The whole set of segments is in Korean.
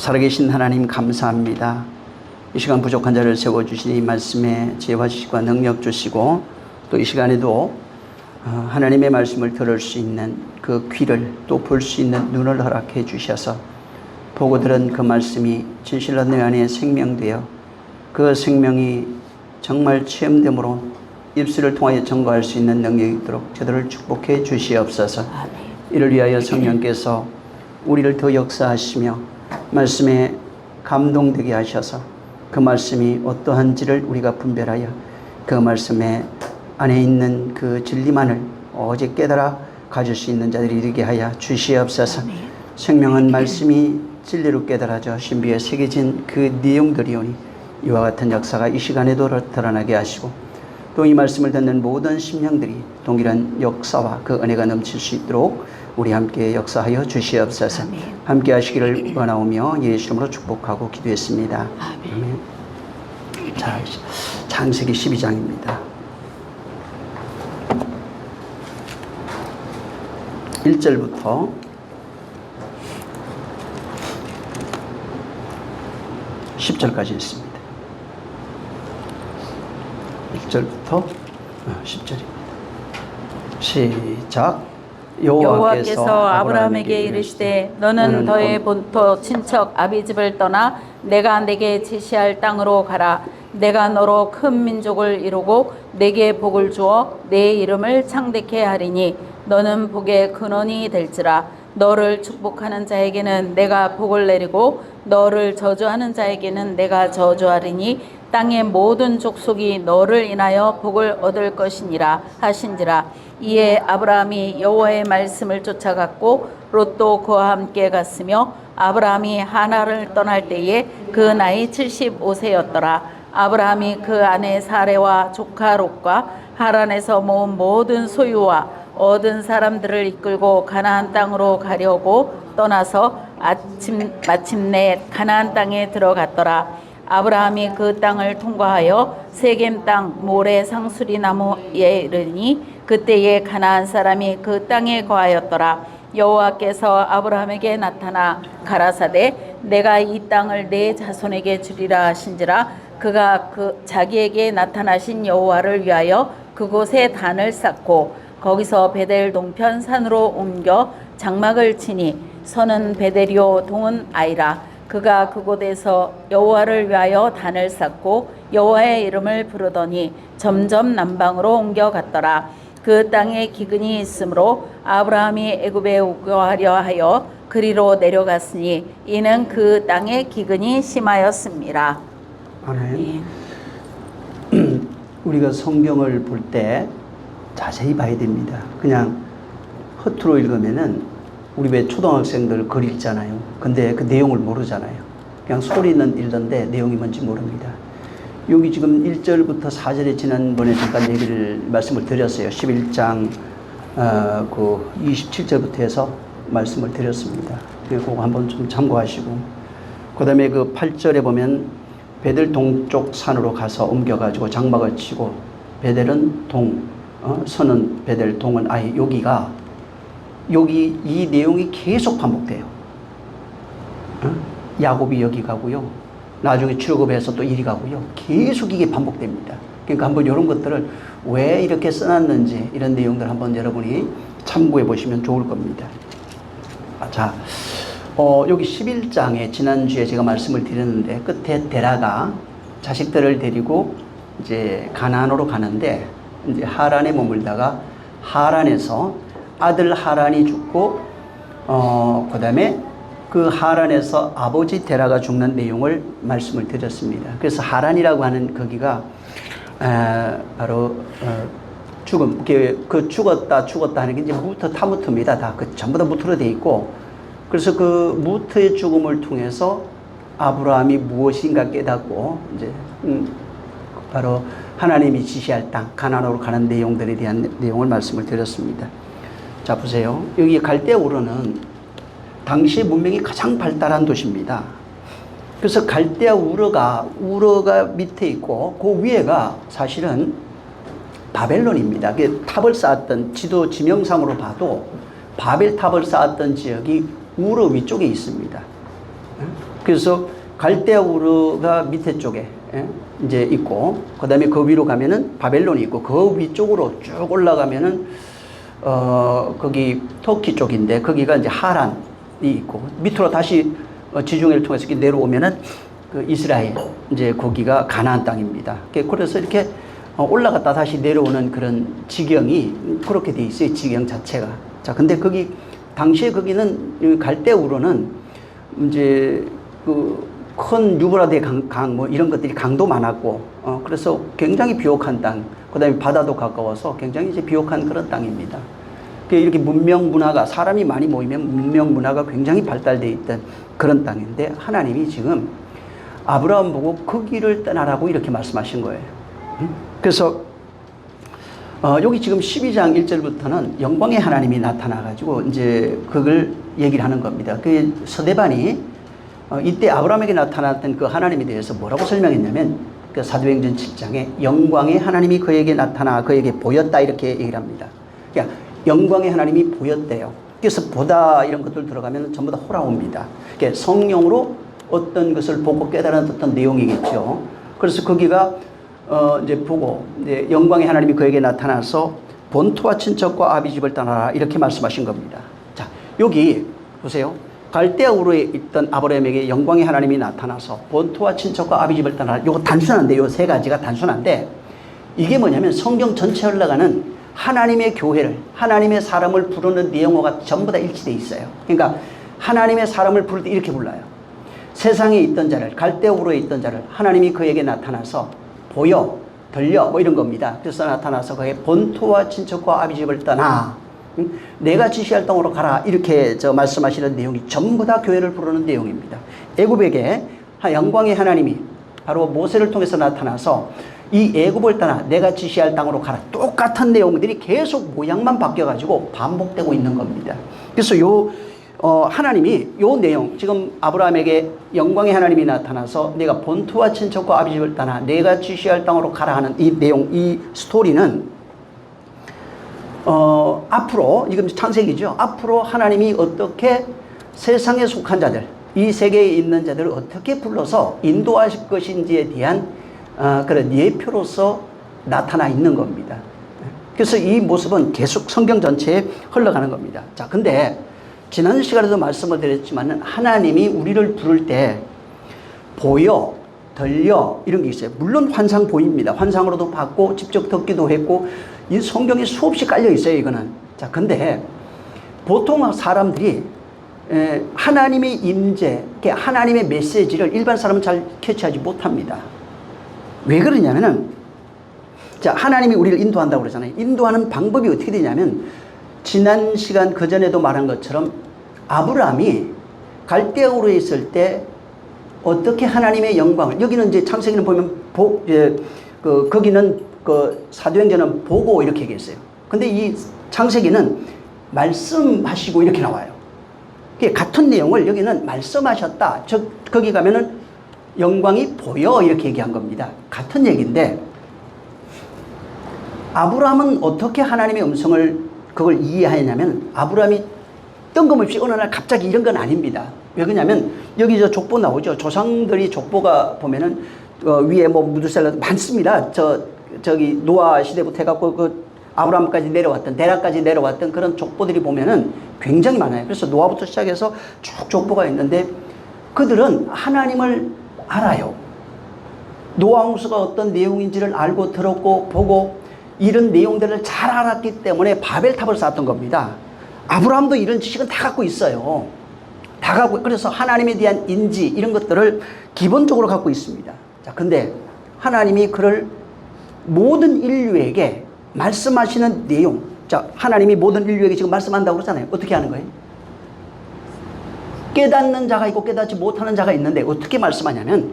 살아계신 하나님 감사합니다. 이 시간 부족한 자를 세워주시니 이 말씀에 지혜와 지식과 능력 주시고 또 이 시간에도 하나님의 말씀을 들을 수 있는 그 귀를 또 볼 수 있는 눈을 허락해 주셔서 보고 들은 그 말씀이 진실로 내 안에 생명되어 그 생명이 정말 체험됨으로 입술을 통하여 증거할 수 있는 능력이 있도록 저들을 축복해 주시옵소서. 이를 위하여 성령께서 우리를 더 역사하시며 말씀에 감동되게 하셔서 그 말씀이 어떠한지를 우리가 분별하여 그 말씀에 안에 있는 그 진리만을 오직 깨달아 가질 수 있는 자들이 되게 하여 주시옵소서. 생명은 말씀이 진리로 깨달아져 신비에 새겨진 그 내용들이오니 이와 같은 역사가 이 시간에도 드러나게 하시고 또 이 말씀을 듣는 모든 심령들이 동일한 역사와 그 은혜가 넘칠 수 있도록 우리 함께 역사하여 주시옵소서. 함께 하시기를 원하오며 예수 이름으로 축복하고 기도했습니다. 아멘. 자, 창세기 12장입니다. 1절부터 10절까지 있습니다. 1절부터 10절입니다. 시작. 여호와께서 아브라함에게 이르시되 너는 너의 본토 친척 아비집을 떠나 내가 내게 지시할 땅으로 가라. 내가 너로 큰 민족을 이루고 내게 복을 주어 내 이름을 창대케 하리니 너는 복의 근원이 될지라. 너를 축복하는 자에게는 내가 복을 내리고 너를 저주하는 자에게는 내가 저주하리니 땅의 모든 족속이 너를 인하여 복을 얻을 것이니라 하신지라. 이에 아브라함이 여호와의 말씀을 쫓아갔고 롯도 그와 함께 갔으며 아브라함이 하란을 떠날 때에 그 나이 75세였더라. 아브라함이 그 아내 사레와 조카 롯과 하란에서 모은 모든 소유와 얻은 사람들을 이끌고 가나안 땅으로 가려고 떠나서 마침내 가나안 땅에 들어갔더라. 아브라함이 그 땅을 통과하여 세겜 땅 모래 상수리 나무에 이르니 그때에 가나안 사람이 그 땅에 거하였더라. 여호와께서 아브라함에게 나타나 가라사대 내가 이 땅을 내 자손에게 주리라 하신지라. 그가 자기에게 나타나신 여호와를 위하여 그곳에 단을 쌓고 거기서 베델 동편 산으로 옮겨 장막을 치니 서는 베델이요 동은 아이라. 그가 그곳에서 여호와를 위하여 단을 쌓고 여호와의 이름을 부르더니 점점 남방으로 옮겨갔더라. 그 땅에 기근이 있으므로 아브라함이 애굽에 우거하려 하여 그리로 내려갔으니 이는 그 땅에 기근이 심하였습니다. 아멘. 우리가 성경을 볼 때 자세히 봐야 됩니다. 그냥 허투루 읽으면은 우리 왜 초등학생들 글 읽잖아요. 근데 그 내용을 모르잖아요. 그냥 소리는 읽는데 내용이 뭔지 모릅니다. 여기 지금 1절부터 4절에 지난번에 잠깐 말씀을 드렸어요. 11장 그 27절부터 해서 말씀을 드렸습니다. 그거 한번 좀 참고하시고 그 다음에 그 8절에 보면 베델 동쪽 산으로 가서 옮겨가지고 장막을 치고 베델은 서는 베델 동은 아이. 여기 이 내용이 계속 반복돼요. 야곱이 여기 가고요. 나중에 출애굽해서 또 이리 가고요. 계속 이게 반복됩니다. 그러니까 한번 이런 것들을 왜 이렇게 써놨는지 이런 내용들 한번 여러분이 참고해 보시면 좋을 겁니다. 자, 여기 11장에 지난주에 제가 말씀을 드렸는데 끝에 데라가 자식들을 데리고 이제 가나안으로 가는데 이제 하란에 머물다가 하란에서 아들 하란이 죽고 그 다음에 그 하란에서 아버지 데라가 죽는 내용을 말씀을 드렸습니다. 그래서 하란이라고 하는 거기가 바로 죽음, 그 죽었다 하는 게 이제 무트 타무트입니다. 다 그 전부 다 무트로 돼 있고 그래서 그 무트의 죽음을 통해서 아브라함이 무엇인가 깨닫고 이제 바로 하나님이 지시할 땅 가나안으로 가는 내용들에 대한 내용을 말씀을 드렸습니다. 자, 보세요. 여기 갈대아 우르는 당시 문명이 가장 발달한 도시입니다. 그래서 갈대아 우르가 밑에 있고 그 위에가 사실은 바벨론입니다. 그 탑을 쌓았던 지도 지명상으로 봐도 바벨탑을 쌓았던 지역이 우르 위쪽에 있습니다. 그래서 갈대우르가 밑에 쪽에 이제 있고, 그 다음에 그 위로 가면은 바벨론이 있고, 그 위쪽으로 쭉 올라가면은 거기 터키 쪽인데, 거기가 이제 하란이 있고, 밑으로 다시 지중해를 통해서 이렇게 내려오면은 그 이스라엘, 이제 거기가 가나안 땅입니다. 그래서 이렇게 올라갔다 다시 내려오는 그런 지경이 그렇게 돼 있어요, 지경 자체가. 자, 근데 거기 당시에 거기는 갈대우르는 이제 그 큰 유브라데 강 뭐 이런 것들이 강도 많았고, 그래서 굉장히 비옥한 땅, 그 다음에 바다도 가까워서 굉장히 이제 비옥한 그런 땅입니다. 이렇게 문명 문화가, 사람이 많이 모이면 문명 문화가 굉장히 발달되어 있던 그런 땅인데, 하나님이 지금 아브라함 보고 그 길을 떠나라고 이렇게 말씀하신 거예요. 그래서 여기 지금 12장 1절부터는 영광의 하나님이 나타나가지고 이제 그걸 얘기를 하는 겁니다. 그 서대반이 이때 아브라함에게 나타났던 그 하나님에 대해서 뭐라고 설명했냐면, 그 사도행전 7장에 영광의 하나님이 그에게 나타나 그에게 보였다 이렇게 얘기를 합니다. 그러니까 영광의 하나님이 보였대요. 그래서 보다 이런 것들 들어가면 전부 다 호라옵니다. 그러니까 성령으로 어떤 것을 보고 깨달은 어떤 내용이겠죠. 그래서 거기가 이제 보고 이제 영광의 하나님이 그에게 나타나서 본토와 친척과 아비집을 떠나라 이렇게 말씀하신 겁니다. 자, 여기 보세요. 갈대우르에 있던 아브라함에게 영광의 하나님이 나타나서 본토와 친척과 아비집을 떠나라. 요거 단순한데, 요 세 가지가 단순한데, 이게 뭐냐면 성경 전체에 흘러가는 하나님의 교회를, 하나님의 사람을 부르는 내용과 전부 다 일치되어 있어요. 그러니까 하나님의 사람을 부를 때 이렇게 불러요. 세상에 있던 자를, 갈대우르에 있던 자를 하나님이 그에게 나타나서 보여, 들려 뭐 이런 겁니다. 그래서 나타나서 그의 본토와 친척과 아비집을 떠나 내가 지시할 땅으로 가라 이렇게 말씀하시는 내용이 전부 다 교회를 부르는 내용입니다. 애굽에게 영광의 하나님이 바로 모세를 통해서 나타나서 이 애굽을 떠나 내가 지시할 땅으로 가라, 똑같은 내용들이 계속 모양만 바뀌어가지고 반복되고 있는 겁니다. 그래서 하나님이 요 내용, 지금 아브라함에게 영광의 하나님이 나타나서 내가 본토와 친척과 아비집을 떠나 내가 지시할 땅으로 가라 하는 이 내용, 이 스토리는 앞으로, 이건 창세기죠. 앞으로 하나님이 어떻게 세상에 속한 자들, 이 세계에 있는 자들을 어떻게 불러서 인도하실 것인지에 대한 그런 예표로서 나타나 있는 겁니다. 그래서 이 모습은 계속 성경 전체에 흘러가는 겁니다. 자, 근데 지난 시간에도 말씀을 드렸지만 하나님이 우리를 부를 때 보여, 들려 이런 게 있어요. 물론 환상 보입니다. 환상으로도 봤고 직접 듣기도 했고 이 성경에 수없이 깔려 있어요, 이거는. 자, 근데 보통 사람들이 하나님의 임재, 하나님의 메시지를 일반 사람은 잘 캐치하지 못합니다. 왜 그러냐면은, 자, 하나님이 우리를 인도한다고 그러잖아요. 인도하는 방법이 어떻게 되냐면, 지난 시간 그전에도 말한 것처럼 아브라함이 갈대우르에 있을 때 어떻게 하나님의 영광을, 여기는 이제 창세기는 보면 거기는 그 사도행전은 보고 이렇게 얘기했어요. 근데 이 창세기는 말씀하시고 이렇게 나와요. 같은 내용을 여기는 말씀하셨다. 거기 가면은 영광이 보여 이렇게 얘기한 겁니다. 같은 얘기인데, 아브라함은 어떻게 하나님의 음성을 그걸 이해하냐면, 아브라함이 뜬금없이 어느 날 갑자기 이런 건 아닙니다. 왜 그러냐면 여기 저 족보 나오죠. 조상들이 족보가 보면은 위에 뭐 무드셀라 많습니다. 저기 노아 시대부터 해갖고 그 아브라함까지 내려왔던, 데라까지 내려왔던 그런 족보들이 보면은 굉장히 많아요. 그래서 노아부터 시작해서 쭉 족보가 있는데 그들은 하나님을 알아요. 노아 홍수가 어떤 내용인지를 알고 들었고 보고 이런 내용들을 잘 알았기 때문에 바벨탑을 쌓았던 겁니다. 아브라함도 이런 지식은 다 갖고 있어요. 다 갖고, 그래서 하나님에 대한 인지 이런 것들을 기본적으로 갖고 있습니다. 자, 근데 하나님이 그를 모든 인류에게 말씀하시는 내용, 자, 하나님이 모든 인류에게 지금 말씀한다고 그러잖아요. 어떻게 하는 거예요? 깨닫는 자가 있고 깨닫지 못하는 자가 있는데 어떻게 말씀하냐면,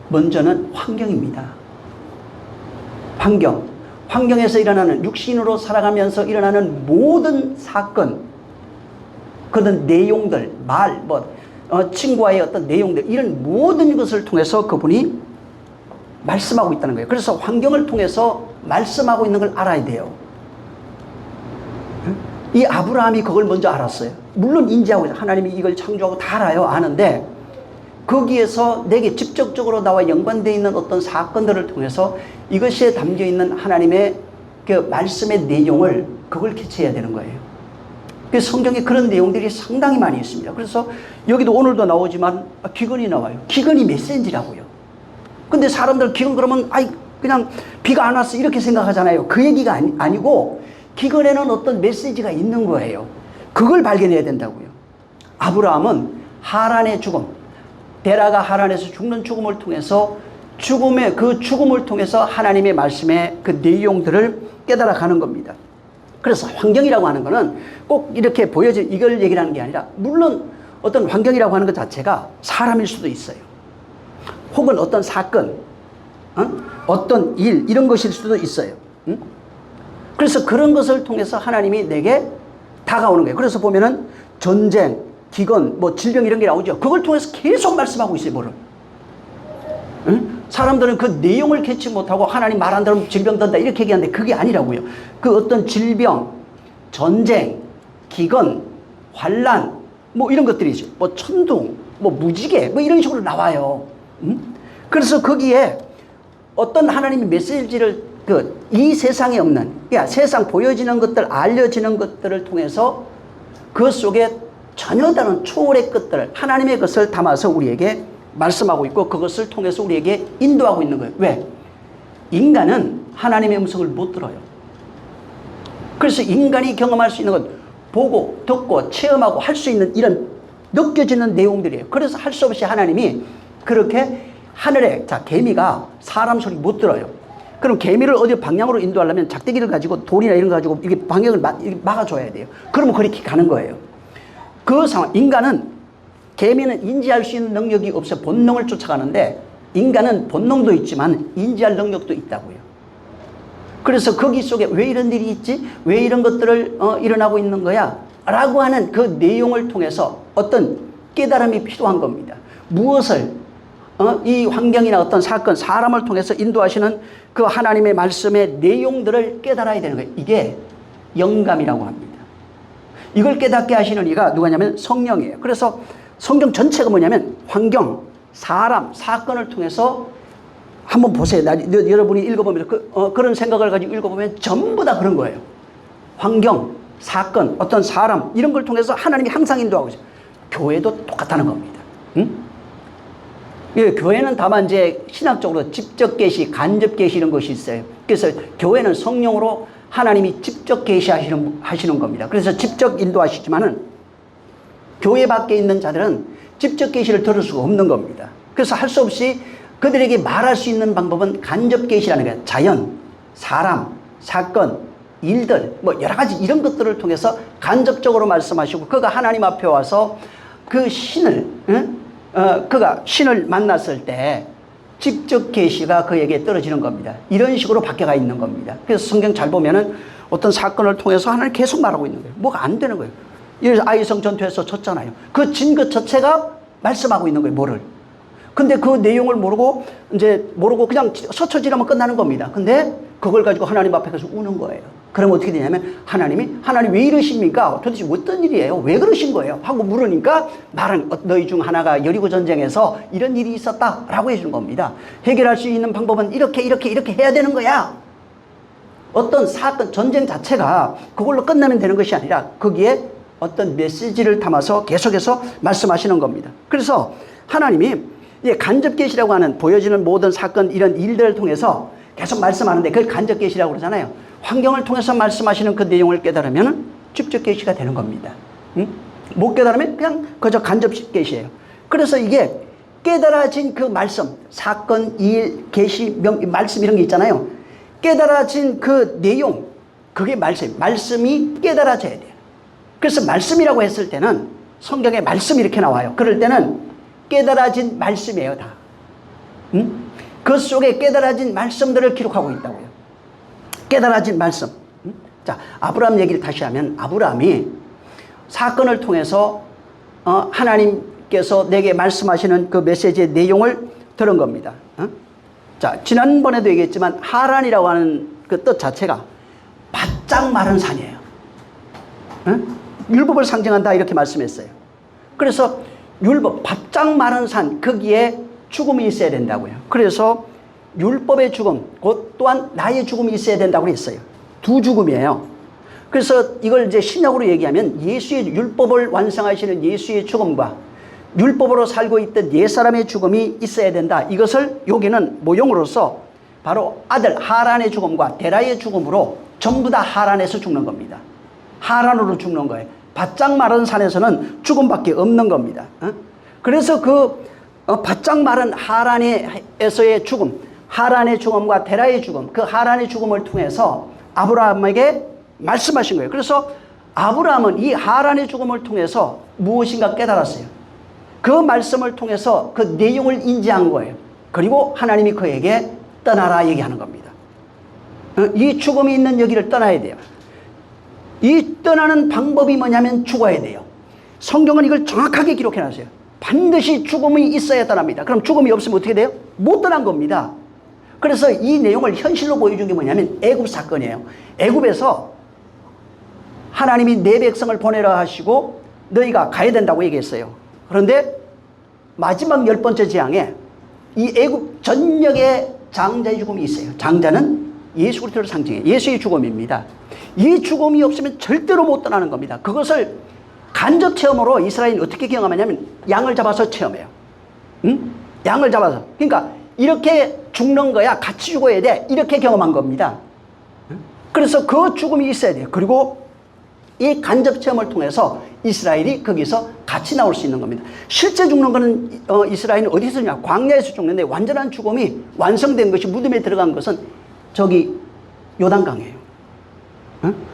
먼저는 환경입니다. 환경에서 일어나는, 육신으로 살아가면서 일어나는 모든 사건, 그런 내용들, 친구와의 어떤 내용들, 이런 모든 것을 통해서 그분이 말씀하고 있다는 거예요. 그래서 환경을 통해서 말씀하고 있는 걸 알아야 돼요. 이 아브라함이 그걸 먼저 알았어요. 물론 인지하고 하나님이 이걸 창조하고 다 알아요. 아는데 거기에서 내게 직접적으로 나와 연관되어 있는 어떤 사건들을 통해서 이것에 담겨 있는 하나님의 그 말씀의 내용을 그걸 캐치해야 되는 거예요. 그 성경에 그런 내용들이 상당히 많이 있습니다. 그래서 여기도 오늘도 나오지만 기근이 나와요. 기근이 메시지라고요. 근데 사람들 기근 그러면 아이 그냥 비가 안 왔어 이렇게 생각하잖아요. 그 얘기가 아니고 기근에는 어떤 메시지가 있는 거예요. 그걸 발견해야 된다고요. 아브라함은 하란의 죽음, 데라가 하란에서 죽는 죽음을 통해서 그 죽음을 통해서 하나님의 말씀의 그 내용들을 깨달아 가는 겁니다. 그래서 환경이라고 하는 거는 꼭 이렇게 보여진 이걸 얘기를 하는 게 아니라 물론 어떤 환경이라고 하는 것 자체가 사람일 수도 있어요. 혹은 어떤 사건, 어떤 일 이런 것일 수도 있어요. 그래서 그런 것을 통해서 하나님이 내게 다가오는 거예요. 그래서 보면은 전쟁, 기근, 뭐 질병 이런 게 나오죠. 그걸 통해서 계속 말씀하고 있어요. 뭐를. 사람들은 그 내용을 캐치 못하고 하나님 말 안 들으면 질병 든다 이렇게 얘기하는데 그게 아니라고요. 그 어떤 질병, 전쟁, 기근, 환란 뭐 이런 것들이죠. 뭐 천둥, 뭐 무지개 뭐 이런 식으로 나와요. 그래서 거기에 어떤 하나님의 메시지를 이 세상에 없는, 그러니까 세상 보여지는 것들, 알려지는 것들을 통해서 그 속에 전혀 다른 초월의 것들, 하나님의 것을 담아서 우리에게 말씀하고 있고 그것을 통해서 우리에게 인도하고 있는 거예요. 왜? 인간은 하나님의 음성을 못 들어요. 그래서 인간이 경험할 수 있는 건 보고, 듣고, 체험하고 할 수 있는 이런 느껴지는 내용들이에요. 그래서 할 수 없이 하나님이 그렇게 하늘에, 자, 개미가 사람 소리 못 들어요. 그럼 개미를 어디 방향으로 인도하려면 작대기를 가지고 돌이나 이런 거 가지고 이게 방향을 막아줘야 돼요. 그러면 그렇게 가는 거예요. 그 상황, 개미는 인지할 수 있는 능력이 없어 본능을 쫓아가는데 인간은 본능도 있지만 인지할 능력도 있다고요. 그래서 거기 속에 왜 이런 일이 있지? 왜 이런 것들을 일어나고 있는 거야? 라고 하는 그 내용을 통해서 어떤 깨달음이 필요한 겁니다. 무엇을 이 환경이나 어떤 사건, 사람을 통해서 인도하시는 그 하나님의 말씀의 내용들을 깨달아야 되는 거예요. 이게 영감이라고 합니다. 이걸 깨닫게 하시는 이가 누구냐면 성령이에요. 그래서 성경 전체가 뭐냐면 환경, 사람, 사건을 통해서 한번 보세요. 여러분이 읽어보면 그런 생각을 가지고 읽어보면 전부 다 그런 거예요. 환경, 사건, 어떤 사람 이런 걸 통해서 하나님이 항상 인도하고 있어요. 교회도 똑같다는 겁니다. 예, 교회는 다만 이제 신학적으로 직접 계시, 간접 계시 이런 것이 있어요. 그래서 교회는 성령으로 하나님이 직접 계시하시는 겁니다. 그래서 직접 인도하시지만은 교회 밖에 있는 자들은 직접 계시를 들을 수가 없는 겁니다. 그래서 할 수 없이 그들에게 말할 수 있는 방법은 간접 계시라는 거예요. 자연, 사람, 사건, 일들 뭐 여러 가지 이런 것들을 통해서 간접적으로 말씀하시고 그가 하나님 앞에 와서 그 신을 그가 신을 만났을 때 직접 계시가 그에게 떨어지는 겁니다. 이런 식으로 바뀌어가 있는 겁니다. 그래서 성경 잘 보면은 어떤 사건을 통해서 하나님 계속 말하고 있는 거예요. 뭐가 안 되는 거예요. 예를 들어서 아이성 전투에서 졌잖아요. 그 진 것 자체가 말씀하고 있는 거예요. 뭐를. 근데 그 내용을 모르고 그냥 서쳐 지나면 끝나는 겁니다. 근데 그걸 가지고 하나님 앞에 가서 우는 거예요. 그러면 어떻게 되냐면 하나님 왜 이러십니까? 도대체 어떤 일이에요? 왜 그러신 거예요? 하고 물으니까 너희 중 하나가 여리고 전쟁에서 이런 일이 있었다라고 해주는 겁니다. 해결할 수 있는 방법은 이렇게 해야 되는 거야. 어떤 사건, 전쟁 자체가 그걸로 끝나면 되는 것이 아니라 거기에 어떤 메시지를 담아서 계속해서 말씀하시는 겁니다. 그래서 하나님이 간접 계시라고 하는 보여지는 모든 사건 이런 일들을 통해서 계속 말씀하는데 그걸 간접 계시라고 그러잖아요. 환경을 통해서 말씀하시는 그 내용을 깨달으면 직접 계시가 되는 겁니다. 못 깨달으면 그냥 그저 간접 계시예요. 그래서 이게 깨달아진 그 말씀, 사건, 일, 계시, 말씀 이런 게 있잖아요. 깨달아진 그 내용, 그게 말씀이 깨달아져야 돼요. 그래서 말씀이라고 했을 때는 성경에 말씀이 이렇게 나와요. 그럴 때는 깨달아진 말씀이에요, 다. 그 속에 깨달아진 말씀들을 기록하고 있다고요. 깨달아진 말씀. 자, 아브라함 얘기를 다시 하면 아브라함이 사건을 통해서 하나님께서 내게 말씀하시는 그 메시지의 내용을 들은 겁니다. 자, 지난번에도 얘기했지만 하란이라고 하는 그 뜻 자체가 바짝 마른 산이에요. 율법을 상징한다 이렇게 말씀했어요. 그래서 율법, 바짝 마른 산, 거기에 죽음이 있어야 된다고요. 그래서 율법의 죽음, 곧 또한 나의 죽음이 있어야 된다고 했어요. 두 죽음이에요. 그래서 이걸 이제 신약으로 얘기하면 예수의 율법을 완성하시는 예수의 죽음과 율법으로 살고 있던 옛사람의 죽음이 있어야 된다. 이것을 여기는 모형으로서 바로 아들 하란의 죽음과 데라의 죽음으로 전부 다 하란에서 죽는 겁니다. 하란으로 죽는 거예요. 바짝 마른 산에서는 죽음밖에 없는 겁니다. 그래서 그 바짝 마른 하란에서의 죽음, 하란의 죽음과 데라의 죽음, 그 하란의 죽음을 통해서 아브라함에게 말씀하신 거예요. 그래서 아브라함은 이 하란의 죽음을 통해서 무엇인가 깨달았어요. 그 말씀을 통해서 그 내용을 인지한 거예요. 그리고 하나님이 그에게 떠나라 얘기하는 겁니다. 이 죽음이 있는 여기를 떠나야 돼요. 이 떠나는 방법이 뭐냐면 죽어야 돼요. 성경은 이걸 정확하게 기록해놨어요. 반드시 죽음이 있어야 떠납니다. 그럼 죽음이 없으면 어떻게 돼요? 못 떠난 겁니다. 그래서 이 내용을 현실로 보여준 게 뭐냐면 애굽 사건이에요. 애굽에서 하나님이 내 백성을 보내라 하시고 너희가 가야 된다고 얘기했어요. 그런데 마지막 10번째 재앙에 이 애굽 전역에 장자의 죽음이 있어요. 장자는 예수 그리스도를 상징해요. 예수의 죽음입니다. 이 죽음이 없으면 절대로 못 떠나는 겁니다. 그것을 간접 체험으로 이스라엘은 어떻게 경험하냐면 양을 잡아서 체험해요. 응? 양을 잡아서. 그러니까 이렇게 죽는 거야. 같이 죽어야 돼. 이렇게 경험한 겁니다. 그래서 그 죽음이 있어야 돼요. 그리고 이 간접 체험을 통해서 이스라엘이 거기서 같이 나올 수 있는 겁니다. 실제 죽는 거는 이스라엘은 어디서 죽냐? 광야에서 죽는데 완전한 죽음이 완성된 것이 무덤에 들어간 것은 저기 요단강이에요.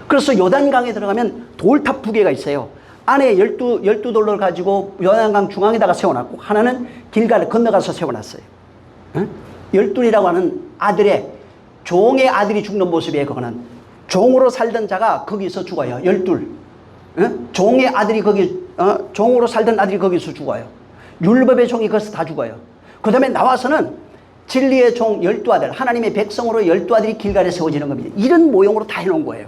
그래서 요단강에 들어가면 돌탑 두 개가 있어요. 안에 12돌을 가지고 요단강 중앙에다가 세워놨고 하나는 길가를 건너가서 세워놨어요. 12이라고 하는 아들의 종의 아들이 죽는 모습이에요. 그거는 종으로 살던 자가 거기서 죽어요. 12. 종의 아들이 거기 종으로 살던 아들이 거기서 죽어요. 율법의 종이 거기서 다 죽어요. 그 다음에 나와서는 진리의 종 12아들, 하나님의 백성으로 12아들이 길가에 세워지는 겁니다. 이런 모형으로 다 해놓은 거예요.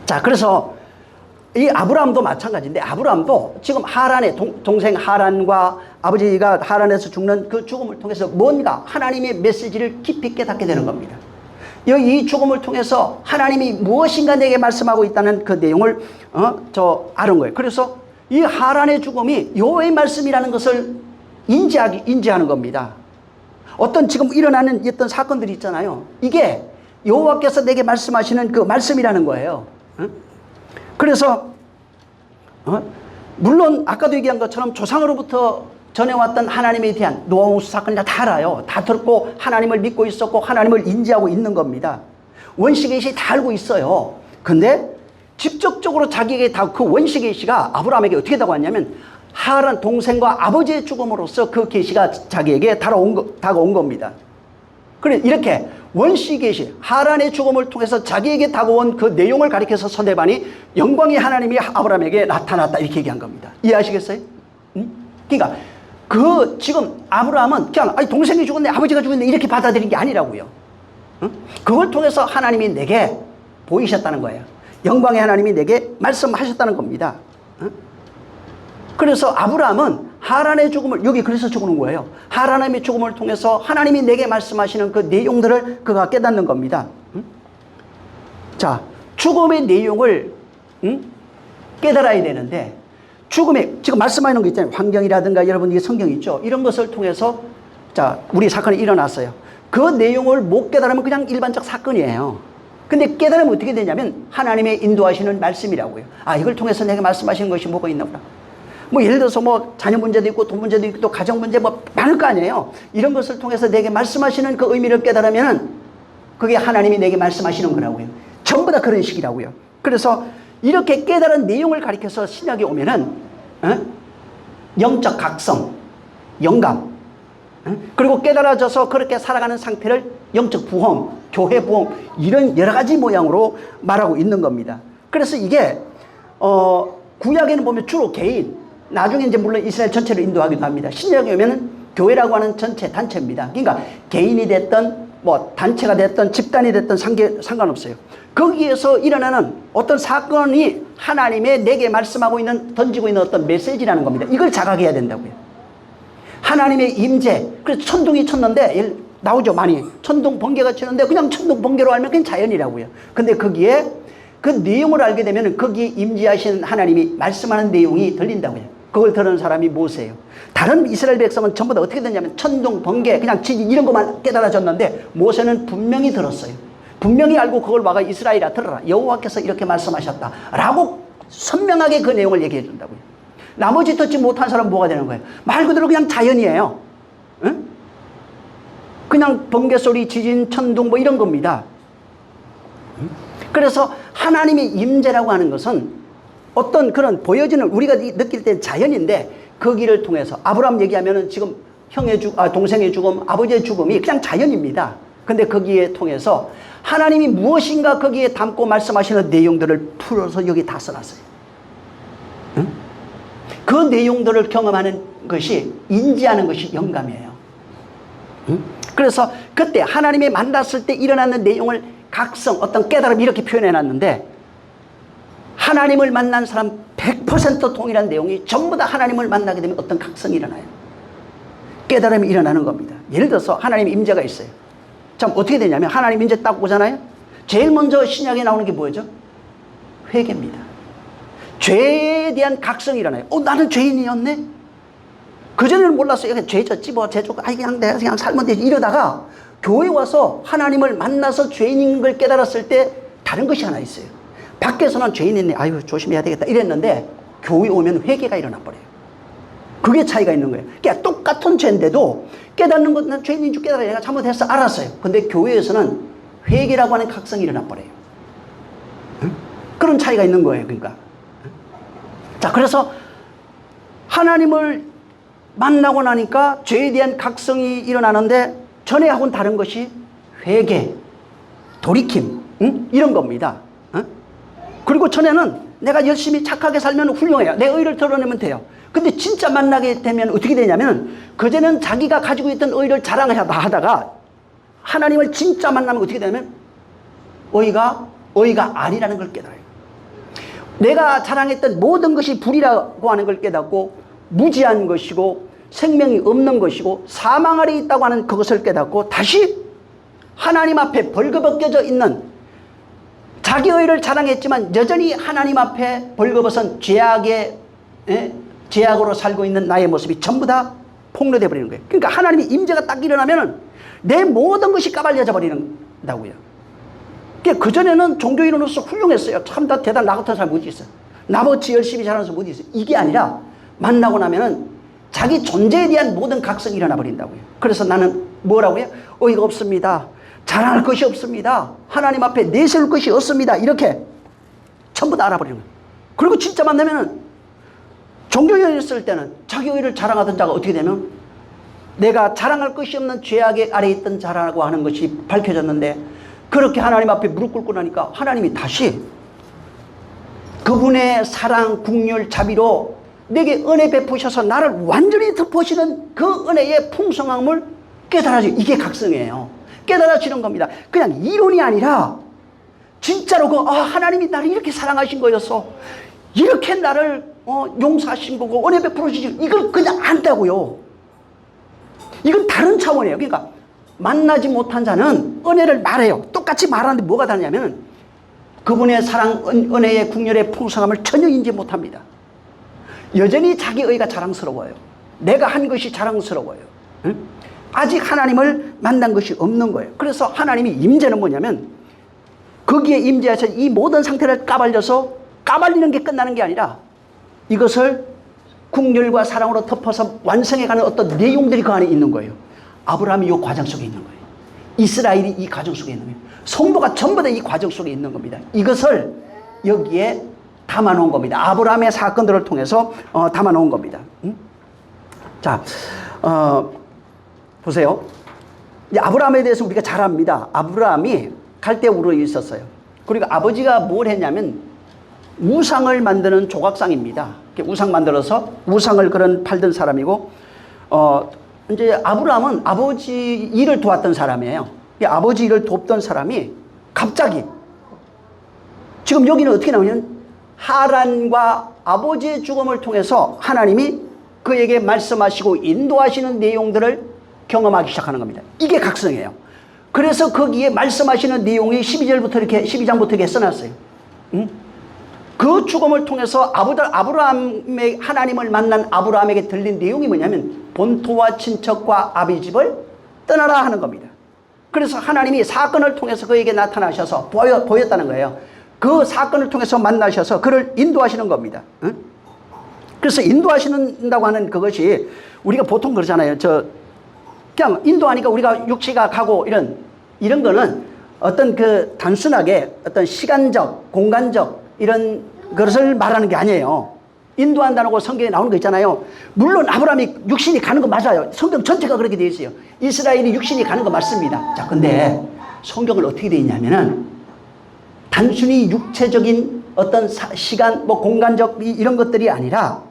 자, 그래서 이 아브라함도 마찬가지인데 아브라함도 지금 하란의 동생 하란과 아버지가 하란에서 죽는 그 죽음을 통해서 뭔가 하나님의 메시지를 깊이 깨닫게 되는 겁니다. 이 죽음을 통해서 하나님이 무엇인가 내게 말씀하고 있다는 그 내용을 아는 거예요. 그래서 이 하란의 죽음이 여호와의 말씀이라는 것을 인지하는 겁니다. 어떤 지금 일어나는 어떤 사건들이 있잖아요. 이게 여호와께서 내게 말씀하시는 그 말씀이라는 거예요. 그래서 물론 아까도 얘기한 것처럼 조상으로부터 전해왔던 하나님에 대한 노아홍수 사건이나 다 알아요. 다 듣고 하나님을 믿고 있었고 하나님을 인지하고 있는 겁니다. 원시계시 다 알고 있어요. 근데 직접적으로 자기에게 그 원시계시가 아브라함에게 어떻게 다가왔냐면 하란 동생과 아버지의 죽음으로써 그 계시가 자기에게 다가온 겁니다. 그래 이렇게 원시계시 하란의 죽음을 통해서 자기에게 다가온 그 내용을 가리켜서 서대반이 영광의 하나님이 아브라함에게 나타났다 이렇게 얘기한 겁니다. 이해하시겠어요? 그러니까 지금 아브라함은 그냥 동생이 죽었네 아버지가 죽었네 이렇게 받아들인 게 아니라고요. 그걸 통해서 하나님이 내게 보이셨다는 거예요. 영광의 하나님이 내게 말씀하셨다는 겁니다. 그래서 아브라함은 하란의 죽음을 여기 그래서 죽는 거예요. 하란의 죽음을 통해서 하나님이 내게 말씀하시는 그 내용들을 그가 깨닫는 겁니다. 자, 죽음의 내용을 깨달아야 되는데 죽음의 지금 말씀하는 거 있잖아요. 환경이라든가 여러분 이게 성경 있죠. 이런 것을 통해서 자 우리 사건이 일어났어요. 그 내용을 못 깨달으면 그냥 일반적 사건이에요. 근데 깨달으면 어떻게 되냐면 하나님의 인도하시는 말씀이라고요. 이걸 통해서 내가 말씀하시는 것이 뭐가 있나 보다. 뭐 예를 들어서 뭐 자녀 문제도 있고 돈 문제도 있고 또 가정 문제 뭐 많을 거 아니에요. 이런 것을 통해서 내게 말씀하시는 그 의미를 깨달으면 그게 하나님이 내게 말씀하시는 거라고요. 전부 다 그런 식이라고요. 그래서 이렇게 깨달은 내용을 가리켜서 신약에 오면은 영적 각성, 영감, 그리고 깨달아져서 그렇게 살아가는 상태를 영적 부흥, 교회 부흥 이런 여러 가지 모양으로 말하고 있는 겁니다. 그래서 이게 구약에는 보면 주로 개인, 나중에 이제 물론 이스라엘 전체를 인도하기도 합니다. 신약에 오면은 교회라고 하는 전체 단체입니다. 그러니까 개인이 됐든 뭐 단체가 됐든 집단이 됐든 상관없어요. 거기에서 일어나는 어떤 사건이 하나님의 내게 말씀하고 있는, 던지고 있는 어떤 메시지라는 겁니다. 이걸 자각해야 된다고요. 하나님의 임재. 그래서 천둥이 쳤는데 나오죠, 많이. 천둥 번개가 치는데 그냥 천둥 번개로 알면 그냥 자연이라고요. 근데 거기에 그 내용을 알게 되면 거기에 임재하신 하나님이 말씀하는 내용이 들린다고요. 그걸 들은 사람이 모세예요. 다른 이스라엘 백성은 전부 다 어떻게 됐냐면 천둥 번개 그냥 지진 이런 것만 깨달아졌는데 모세는 분명히 들었어요. 분명히 알고 그걸 와가 이스라엘아 들어라, 여호와께서 이렇게 말씀하셨다 라고 선명하게 그 내용을 얘기해 준다고요. 나머지 듣지 못한 사람은 뭐가 되는 거예요? 말 그대로 그냥 자연이에요. 응? 그냥 번개 소리, 지진, 천둥 뭐 이런 겁니다. 그래서 하나님의 임재라고 하는 것은 어떤 그런 보여지는, 우리가 느낄 때 자연인데 거기를 통해서 아브라함 얘기하면은 지금 동생의 죽음, 아버지의 죽음이 그냥 자연입니다. 근데 거기에 통해서 하나님이 무엇인가 거기에 담고 말씀하시는 내용들을 풀어서 여기 다 써놨어요. 응? 그 내용들을 경험하는 것이, 인지하는 것이 영감이에요. 응? 그래서 그때 하나님이 만났을 때 일어나는 내용을 각성, 어떤 깨달음 이렇게 표현해 놨는데, 하나님을 만난 사람 100% 동일한 내용이 전부 다 하나님을 만나게 되면 어떤 각성이 일어나요. 깨달음이 일어나는 겁니다. 예를 들어서 하나님의 임재가 있어요. 참 어떻게 되냐면 하나님 임재 딱 오잖아요. 제일 먼저 신약에 나오는 게 뭐죠? 회개입니다. 죄에 대한 각성이 일어나요. 나는 죄인이었네? 그전에는 몰랐어요. 그냥 죄 졌지 뭐, 죄 졌고, 그냥 내가 그냥 살면 되지 이러다가 교회 와서 하나님을 만나서 죄인인 걸 깨달았을 때 다른 것이 하나 있어요. 밖에서는 죄인이네, 아유 조심해야 되겠다 이랬는데 교회 오면 회개가 일어나 버려요. 그게 차이가 있는 거예요. 그러니까 똑같은 죄인데도 깨닫는 건 난 죄인인 줄 깨달아, 내가 잘못했어, 알았어요. 근데 교회에서는 회개라고 하는 각성이 일어나 버려요. 응? 그런 차이가 있는 거예요. 그러니까 자, 그래서 하나님을 만나고 나니까 죄에 대한 각성이 일어나는데 전에하고는 다른 것이 회개, 돌이킴, 응? 이런 겁니다. 응? 그리고 전에는 내가 열심히 착하게 살면 훌륭해요. 내 의를 드러내면 돼요. 근데 진짜 만나게 되면 어떻게 되냐면, 그전에는 자기가 가지고 있던 의를 자랑하다가 하나님을 진짜 만나면 어떻게 되냐면 의가 아니라는 걸 깨달아요. 내가 자랑했던 모든 것이 불이라고 하는 걸 깨닫고, 무지한 것이고 생명이 없는 것이고 사망 아래 있다고 하는 그것을 깨닫고, 다시 하나님 앞에 벌거벗겨져 있는, 자기 의를 자랑했지만 여전히 하나님 앞에 벌거벗은 죄악으로 살고 있는 나의 모습이 전부 다 폭로돼 버리는 거예요. 그러니까 하나님의 임재가 딱 일어나면 내 모든 것이 까발려져 버린다고요. 그전에는 종교인으로서 훌륭했어요. 참 다 대단, 나 같은 사람 못 있어요. 나머지 열심히 잘하는 사람 못 있어요. 이게 아니라 만나고 나면은 자기 존재에 대한 모든 각성이 일어나 버린다고요. 그래서 나는 뭐라고요? 어이가 없습니다. 자랑할 것이 없습니다. 하나님 앞에 내세울 것이 없습니다. 이렇게 전부 다 알아버리는 거예요. 그리고 진짜 만나면은, 종교인이었을 때는 자기 의를 자랑하던 자가 어떻게 되면 내가 자랑할 것이 없는 죄악의 아래에 있던 자라고 하는 것이 밝혀졌는데, 그렇게 하나님 앞에 무릎 꿇고 나니까 하나님이 다시 그분의 사랑, 긍휼, 자비로 내게 은혜 베푸셔서 나를 완전히 덮으시는 그 은혜의 풍성함을 깨달아지고, 이게 각성이에요. 깨달아지는 겁니다. 그냥 이론이 아니라 진짜로 하나님이 나를 이렇게 사랑하신 거였어, 이렇게 나를 용서하신 거고 은혜 베풀어 주시고, 이걸 그냥 안다고요. 이건 다른 차원이에요. 그러니까 만나지 못한 자는 은혜를 말해요. 똑같이 말하는데 뭐가 다르냐면, 그분의 사랑, 은혜의 긍휼의 풍성함을 전혀 인지 못합니다. 여전히 자기 의가 자랑스러워요. 내가 한 것이 자랑스러워요. 응? 아직 하나님을 만난 것이 없는 거예요. 그래서 하나님이 임재는 뭐냐면, 거기에 임재해서 이 모든 상태를 까발려서, 까발리는 게 끝나는 게 아니라 이것을 긍휼과 사랑으로 덮어서 완성해가는 어떤 내용들이 그 안에 있는 거예요. 아브라함이 이 과정 속에 있는 거예요. 이스라엘이 이 과정 속에 있는 거예요. 성도가 전부 다 이 과정 속에 있는 겁니다. 이것을 여기에 담아놓은 겁니다. 아브라함의 사건들을 통해서 담아놓은 겁니다. 자, 보세요. 이제 아브라함에 대해서 우리가 잘 압니다. 아브라함이 갈대우르에 있었어요. 그리고 아버지가 뭘 했냐면 우상을 만드는 조각상입니다. 우상 만들어서 우상을 그런 팔던 사람이고, 이제 아브라함은 아버지 일을 도왔던 사람이에요. 이 아버지 일을 돕던 사람이 갑자기 지금 여기는 어떻게 나오냐면 하란과 아버지의 죽음을 통해서 하나님이 그에게 말씀하시고 인도하시는 내용들을 경험하기 시작하는 겁니다. 이게 각성이에요. 그래서 거기에 말씀하시는 내용이 12절부터 이렇게 12장부터 이렇게 써놨어요. 그 죽음을 통해서 아브라함의 하나님을 만난 아브라함에게 들린 내용이 뭐냐면 본토와 친척과 아비 집을 떠나라 하는 겁니다. 그래서 하나님이 사건을 통해서 그에게 나타나셔서 보였다는 거예요. 그 사건을 통해서 만나셔서 그를 인도하시는 겁니다. 그래서 인도하신다고 하는 그것이 우리가 보통 그러잖아요. 그냥 인도하니까 우리가 육체가 가고 이런 거는 어떤 그 단순하게 어떤 시간적, 공간적 이런 것을 말하는 게 아니에요. 인도한다는 거 성경에 나오는 거 있잖아요. 물론 아브라함이 육신이 가는 거 맞아요. 성경 전체가 그렇게 되어 있어요. 이스라엘이 육신이 가는 거 맞습니다. 자, 근데 성경을 어떻게 되어 있냐면은 단순히 육체적인 어떤 시간, 뭐 공간적 이런 것들이 아니라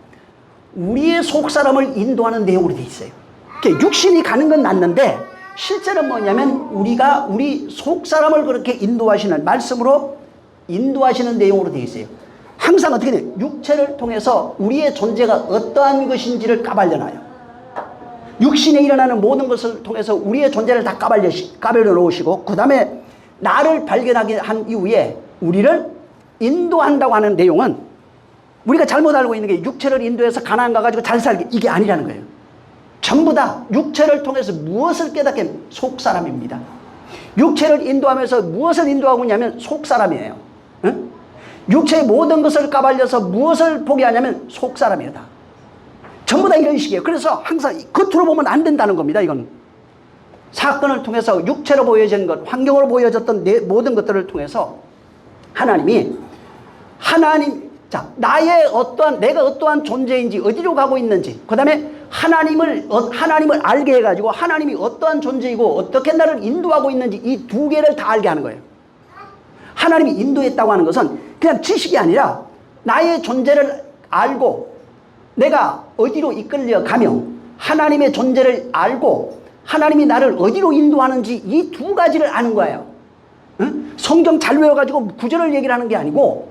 우리의 속사람을 인도하는 내용으로 되어 있어요. 육신이 가는 건 맞는데 실제는 뭐냐면 우리 속사람을 그렇게 인도하시는 말씀으로 인도하시는 내용으로 되어 있어요. 항상 어떻게 돼요? 육체를 통해서 우리의 존재가 어떠한 것인지를 까발려놔요. 육신에 일어나는 모든 것을 통해서 우리의 존재를 다 까발려 놓으시고 그 다음에 나를 발견하게 한 이후에 우리를 인도한다고 하는 내용은 우리가 잘못 알고 있는 게 육체를 인도해서 가나안 가가지고 잘 살게 이게 아니라는 거예요. 전부 다 육체를 통해서 무엇을 깨닫게 속사람입니다. 육체를 인도하면서 무엇을 인도하고 있냐면 속사람이에요. 응? 육체의 모든 것을 까발려서 무엇을 보게 하냐면 속사람이에요. 다. 전부 다 이런 식이에요. 그래서 항상 겉으로 보면 안 된다는 겁니다. 이건 사건을 통해서 육체로 보여진 것, 환경으로 보여졌던 모든 것들을 통해서 내가 어떠한 존재인지 어디로 가고 있는지 그 다음에 하나님을 알게 해가지고 하나님이 어떠한 존재이고 어떻게 나를 인도하고 있는지 이 두 개를 다 알게 하는 거예요. 하나님이 인도했다고 하는 것은 그냥 지식이 아니라 나의 존재를 알고 내가 어디로 이끌려 가며 하나님의 존재를 알고 하나님이 나를 어디로 인도하는지 이 두 가지를 아는 거예요. 응? 성경 잘 외워가지고 구절을 얘기를 하는 게 아니고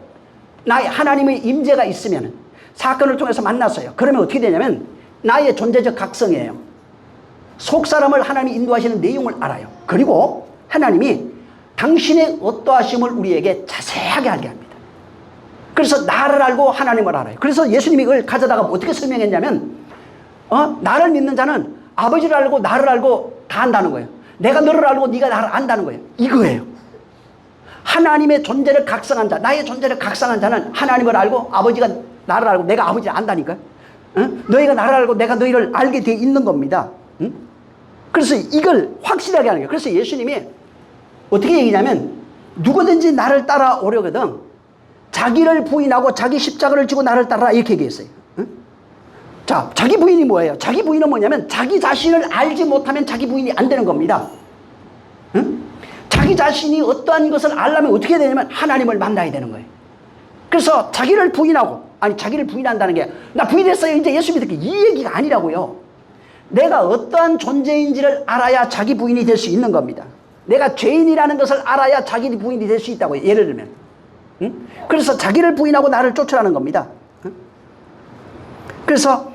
나의 하나님의 임재가 있으면 사건을 통해서 만났어요. 그러면 어떻게 되냐면 나의 존재적 각성이에요. 속사람을 하나님이 인도하시는 내용을 알아요. 그리고 하나님이 당신의 어떠하심을 우리에게 자세하게 알게 합니다. 그래서 나를 알고 하나님을 알아요. 그래서 예수님이 이걸 가져다가 어떻게 설명했냐면 나를 믿는 자는 아버지를 알고 나를 알고 다 안다는 거예요. 내가 너를 알고 네가 나를 안다는 거예요. 이거예요. 하나님의 존재를 각성한 자, 나의 존재를 각성한 자는 하나님을 알고 아버지가 나를 알고 내가 아버지를 안다니까요. 응? 너희가 나를 알고 내가 너희를 알게 되어 있는 겁니다. 응? 그래서 이걸 확실하게 하는 거예요. 그래서 예수님이 어떻게 얘기냐면 누구든지 나를 따라오려거든 자기를 부인하고 자기 십자가를 지고 나를 따라 이렇게 얘기했어요. 응? 자, 자기 부인이 뭐예요? 자기 부인은 뭐냐면 자기 자신을 알지 못하면 자기 부인이 안 되는 겁니다. 응? 자기 자신이 어떠한 것을 알려면 어떻게 해야 되냐면 하나님을 만나야 되는 거예요. 그래서 자기를 부인한다는 게 나 부인했어요 이제 예수 믿을게 이 얘기가 아니라고요. 내가 어떠한 존재인지를 알아야 자기 부인이 될 수 있는 겁니다. 내가 죄인이라는 것을 알아야 자기 부인이 될 수 있다고요. 예를 들면 응? 그래서 자기를 부인하고 나를 쫓으라는 겁니다. 응? 그래서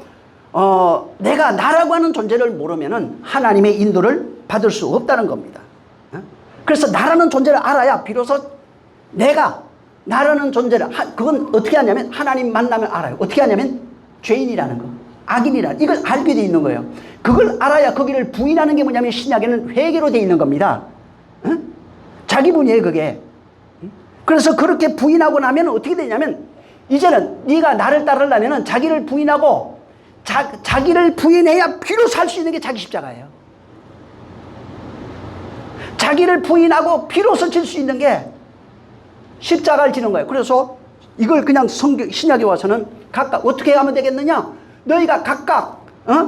내가 나라고 하는 존재를 모르면은 하나님의 인도를 받을 수 없다는 겁니다. 그래서 나라는 존재를 알아야 비로소 내가 나라는 존재를 그건 어떻게 하냐면 하나님 만나면 알아요. 어떻게 하냐면 죄인이라는 거, 악인이라는 이걸 알게 돼 있는 거예요. 그걸 알아야 거기를 부인하는 게 뭐냐면 신약에는 회개로 돼 있는 겁니다. 응? 자기 부인이에요 그게. 그래서 그렇게 부인하고 나면 어떻게 되냐면 이제는 네가 나를 따르려면 자기를 부인하고 자기를 부인해야 비로소 할 수 있는 게 자기 십자가예요. 자기를 부인하고 비로소 질 수 있는 게 십자가를 지는 거예요. 그래서 이걸 그냥 신약에 와서는 각각 어떻게 하면 되겠느냐? 너희가 각각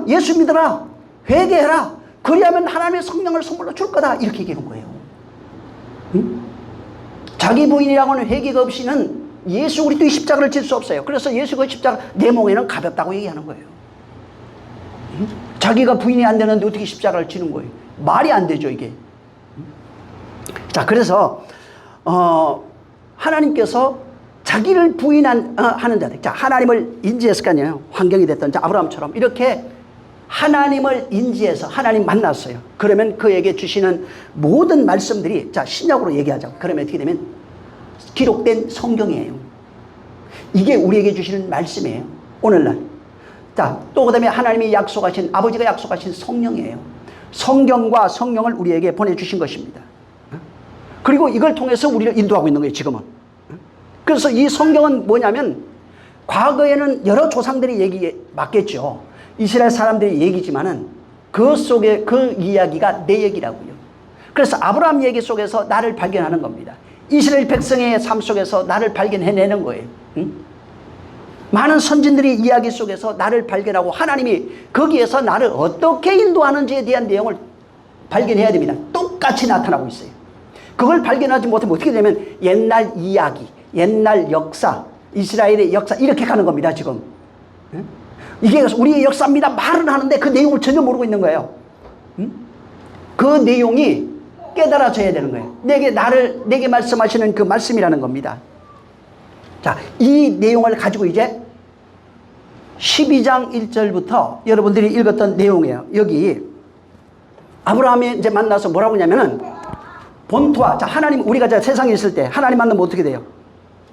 예수 믿어라, 회개해라. 그리하면 하나님의 성령을 선물로 줄 거다. 이렇게 얘기하는 거예요. 응? 자기 부인이라고는 회개가 없이는 예수 그리스도의 십자가를 질 수 없어요. 그래서 예수 그 십자가 내 몽에는 가볍다고 얘기하는 거예요. 응? 자기가 부인이 안 되는데 어떻게 십자가를 지는 거예요? 말이 안 되죠 이게. 자, 그래서 하나님께서 자기를 하는 자들, 자, 하나님을 인지했을 거 아니에요. 환경이 됐던 자, 아브라함처럼 이렇게 하나님을 인지해서 하나님 만났어요. 그러면 그에게 주시는 모든 말씀들이, 자, 신약으로 얘기하자고. 그러면 어떻게 되면 기록된 성경이에요. 이게 우리에게 주시는 말씀이에요. 오늘날. 자, 또 그다음에 하나님이 약속하신, 아버지가 약속하신 성령이에요. 성경과 성령을 우리에게 보내주신 것입니다. 그리고 이걸 통해서 우리를 인도하고 있는 거예요, 지금은. 그래서 이 성경은 뭐냐면, 과거에는 여러 조상들의 얘기에 맞겠죠. 이스라엘 사람들의 얘기지만은 그 속에 그 이야기가 내 얘기라고요. 그래서 아브라함 얘기 속에서 나를 발견하는 겁니다. 이스라엘 백성의 삶 속에서 나를 발견해내는 거예요. 응? 많은 선진들의 이야기 속에서 나를 발견하고 하나님이 거기에서 나를 어떻게 인도하는지에 대한 내용을 발견해야 됩니다. 똑같이 나타나고 있어요. 그걸 발견하지 못하면 어떻게 되면 옛날 이야기, 옛날 역사, 이스라엘의 역사 이렇게 가는 겁니다, 지금. 응? 이게 우리의 역사입니다. 말은 하는데 그 내용을 전혀 모르고 있는 거예요. 응? 그 내용이 깨달아져야 되는 거예요. 내게 말씀하시는 그 말씀이라는 겁니다. 자, 이 내용을 가지고 이제 12장 1절부터 여러분들이 읽었던 내용이에요. 여기 아브라함이 이제 만나서 뭐라고 하냐면은 본토와, 자, 하나님, 우리가 자 세상에 있을 때 하나님 만나면 어떻게 돼요?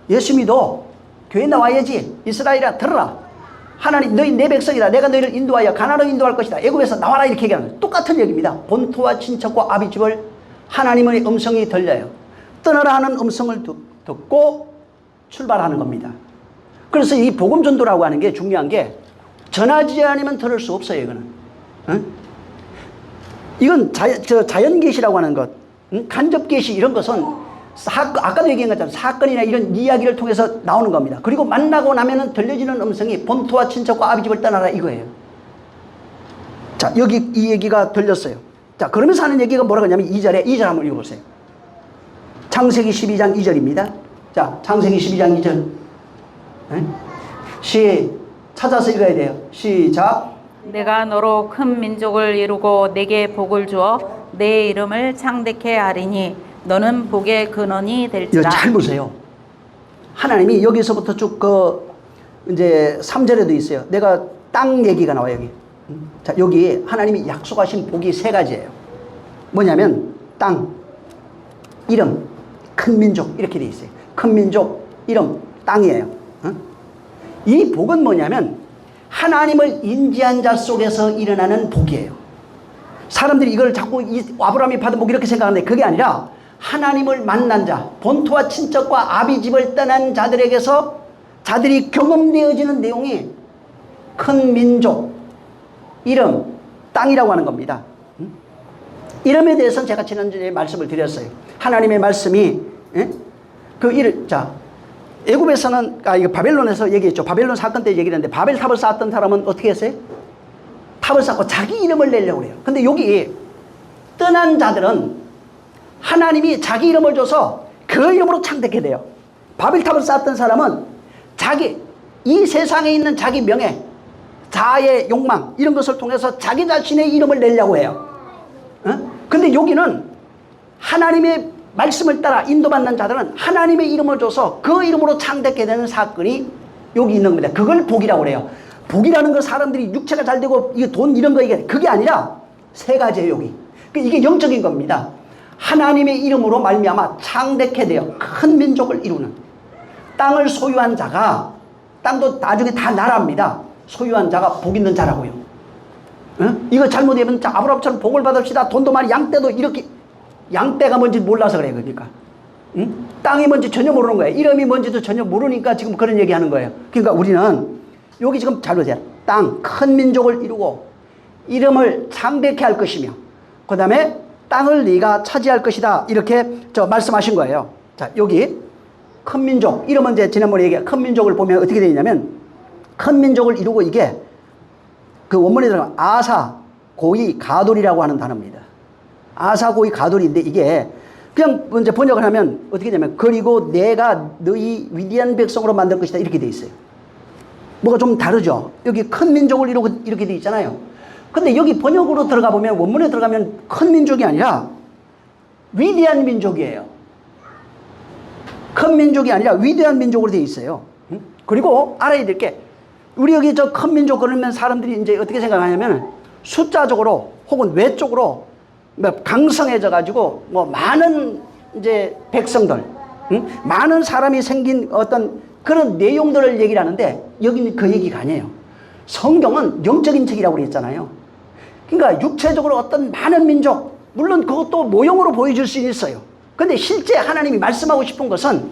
예수 믿어. 교회 나와야지. 이스라엘아, 들어라. 하나님, 너희 내 백성이다. 내가 너희를 인도하여 가나안으로 인도할 것이다. 애굽에서 나와라. 이렇게 얘기하는 거예요. 똑같은 얘기입니다. 본토와 친척과 아비집을 하나님의 음성이 들려요. 떠나라 하는 음성을 듣고 출발하는 겁니다. 그래서 이 복음 전도라고 하는 게 중요한 게 전하지 않으면 들을 수 없어요, 이거는. 응? 이건 자연 계시라고 하는 것, 응? 간접 계시 이런 것은 아까도 얘기한 것처럼 사건이나 이런 이야기를 통해서 나오는 겁니다. 그리고 만나고 나면은 들려지는 음성이 본토와 친척과 아비집을 떠나라 이거예요. 자, 여기 이 얘기가 들렸어요. 자, 그러면서 하는 얘기가 뭐라고 하냐면 2절 한번 읽어보세요. 창세기 12장 2절입니다. 자, 창세기 12장 2절. 찾아서 읽어야 돼요. 시작. 내가 너로 큰 민족을 이루고 내게 복을 주어 내 이름을 창대케 하리니 너는 복의 근원이 이거 될지라. 잘 보세요. 하나님이 여기서부터 쭉 이제 3절에도 있어요. 내가 땅 얘기가 나와요, 여기. 자, 여기 하나님이 약속하신 복이 3가지예요. 뭐냐면 땅, 이름, 큰 민족 이렇게 돼 있어요. 큰 민족, 이름, 땅이에요. 이 복은 뭐냐면 하나님을 인지한 자 속에서 일어나는 복이에요. 사람들이 이걸 자꾸 아브라함이 받은 복 이렇게 생각하는데 그게 아니라 하나님을 만난 자, 본토와 친척과 아비집을 떠난 자들에게서 자들이 경험되어지는 내용이 큰 민족, 이름, 땅이라고 하는 겁니다. 이름에 대해서는 제가 지난주에 말씀을 드렸어요. 하나님의 말씀이 애굽에서는 이거 바벨론에서 얘기했죠. 바벨론 사건 때 얘기를 했는데 바벨탑을 쌓았던 사람은 어떻게 했어요? 탑을 쌓고 자기 이름을 내려고 해요. 근데 여기 떠난 자들은 하나님이 자기 이름을 줘서 그 이름으로 창대케 돼요. 바벨탑을 쌓았던 사람은 이 세상에 있는 자기 명예, 자아의 욕망 이런 것을 통해서 자기 자신의 이름을 내려고 해요. 근데 여기는 하나님의 말씀을 따라 인도받는 자들은 하나님의 이름을 줘서 그 이름으로 창대케 되는 사건이 여기 있는 겁니다. 그걸 복이라고 그래요. 복이라는 건 사람들이 육체가 잘 되고 이게 돈 이런 거 그게 아니라 3가지예요, 여기. 이게 영적인 겁니다. 하나님의 이름으로 말미암아 창대케 되어 큰 민족을 이루는 땅을 소유한 자가, 땅도 나중에 다 나라입니다. 소유한 자가 복 있는 자라고요. 이거 잘못하면 아브라함처럼 복을 받읍시다. 돈도 많이, 양떼도 이렇게, 양떼가 뭔지 몰라서 그래요. 그러니까 땅이 뭔지 전혀 모르는 거예요. 이름이 뭔지도 전혀 모르니까 지금 그런 얘기하는 거예요. 그러니까 우리는 여기 지금 잘 보세요. 땅, 큰 민족을 이루고 이름을 창대케 할 것이며 그 다음에 땅을 네가 차지할 것이다. 이렇게 말씀하신 거예요. 자, 여기 큰 민족, 이름은 이제 지난번에 얘기한 큰 민족을 보면 어떻게 되어 있냐면 큰 민족을 이루고 이게 그 원문에 들어가면 아사, 고이, 가돌이라고 하는 단어입니다. 아사, 고이, 가돌인데 이게 그냥 이제 번역을 하면 어떻게 되냐면 그리고 내가 너희 위대한 백성으로 만들 것이다. 이렇게 되어 있어요. 뭐가 좀 다르죠? 여기 큰 민족을 이루고 이렇게 되어 있잖아요. 근데 여기 번역으로 들어가 보면 원문에 들어가면 큰 민족이 아니라 위대한 민족이에요. 큰 민족이 아니라 위대한 민족으로 되어 있어요. 그리고 알아야 될 게, 우리 여기 저 큰 민족 그러면 사람들이 이제 어떻게 생각하냐면 숫자적으로 혹은 외적으로 강성해져 가지고 뭐 많은 이제 백성들, 많은 사람이 생긴 어떤 그런 내용들을 얘기를 하는데, 여기는 그 얘기가 아니에요. 성경은 영적인 책이라고 그랬잖아요. 그러니까 육체적으로 어떤 많은 민족, 물론 그것도 모형으로 보여줄 수 있어요. 근데 실제 하나님이 말씀하고 싶은 것은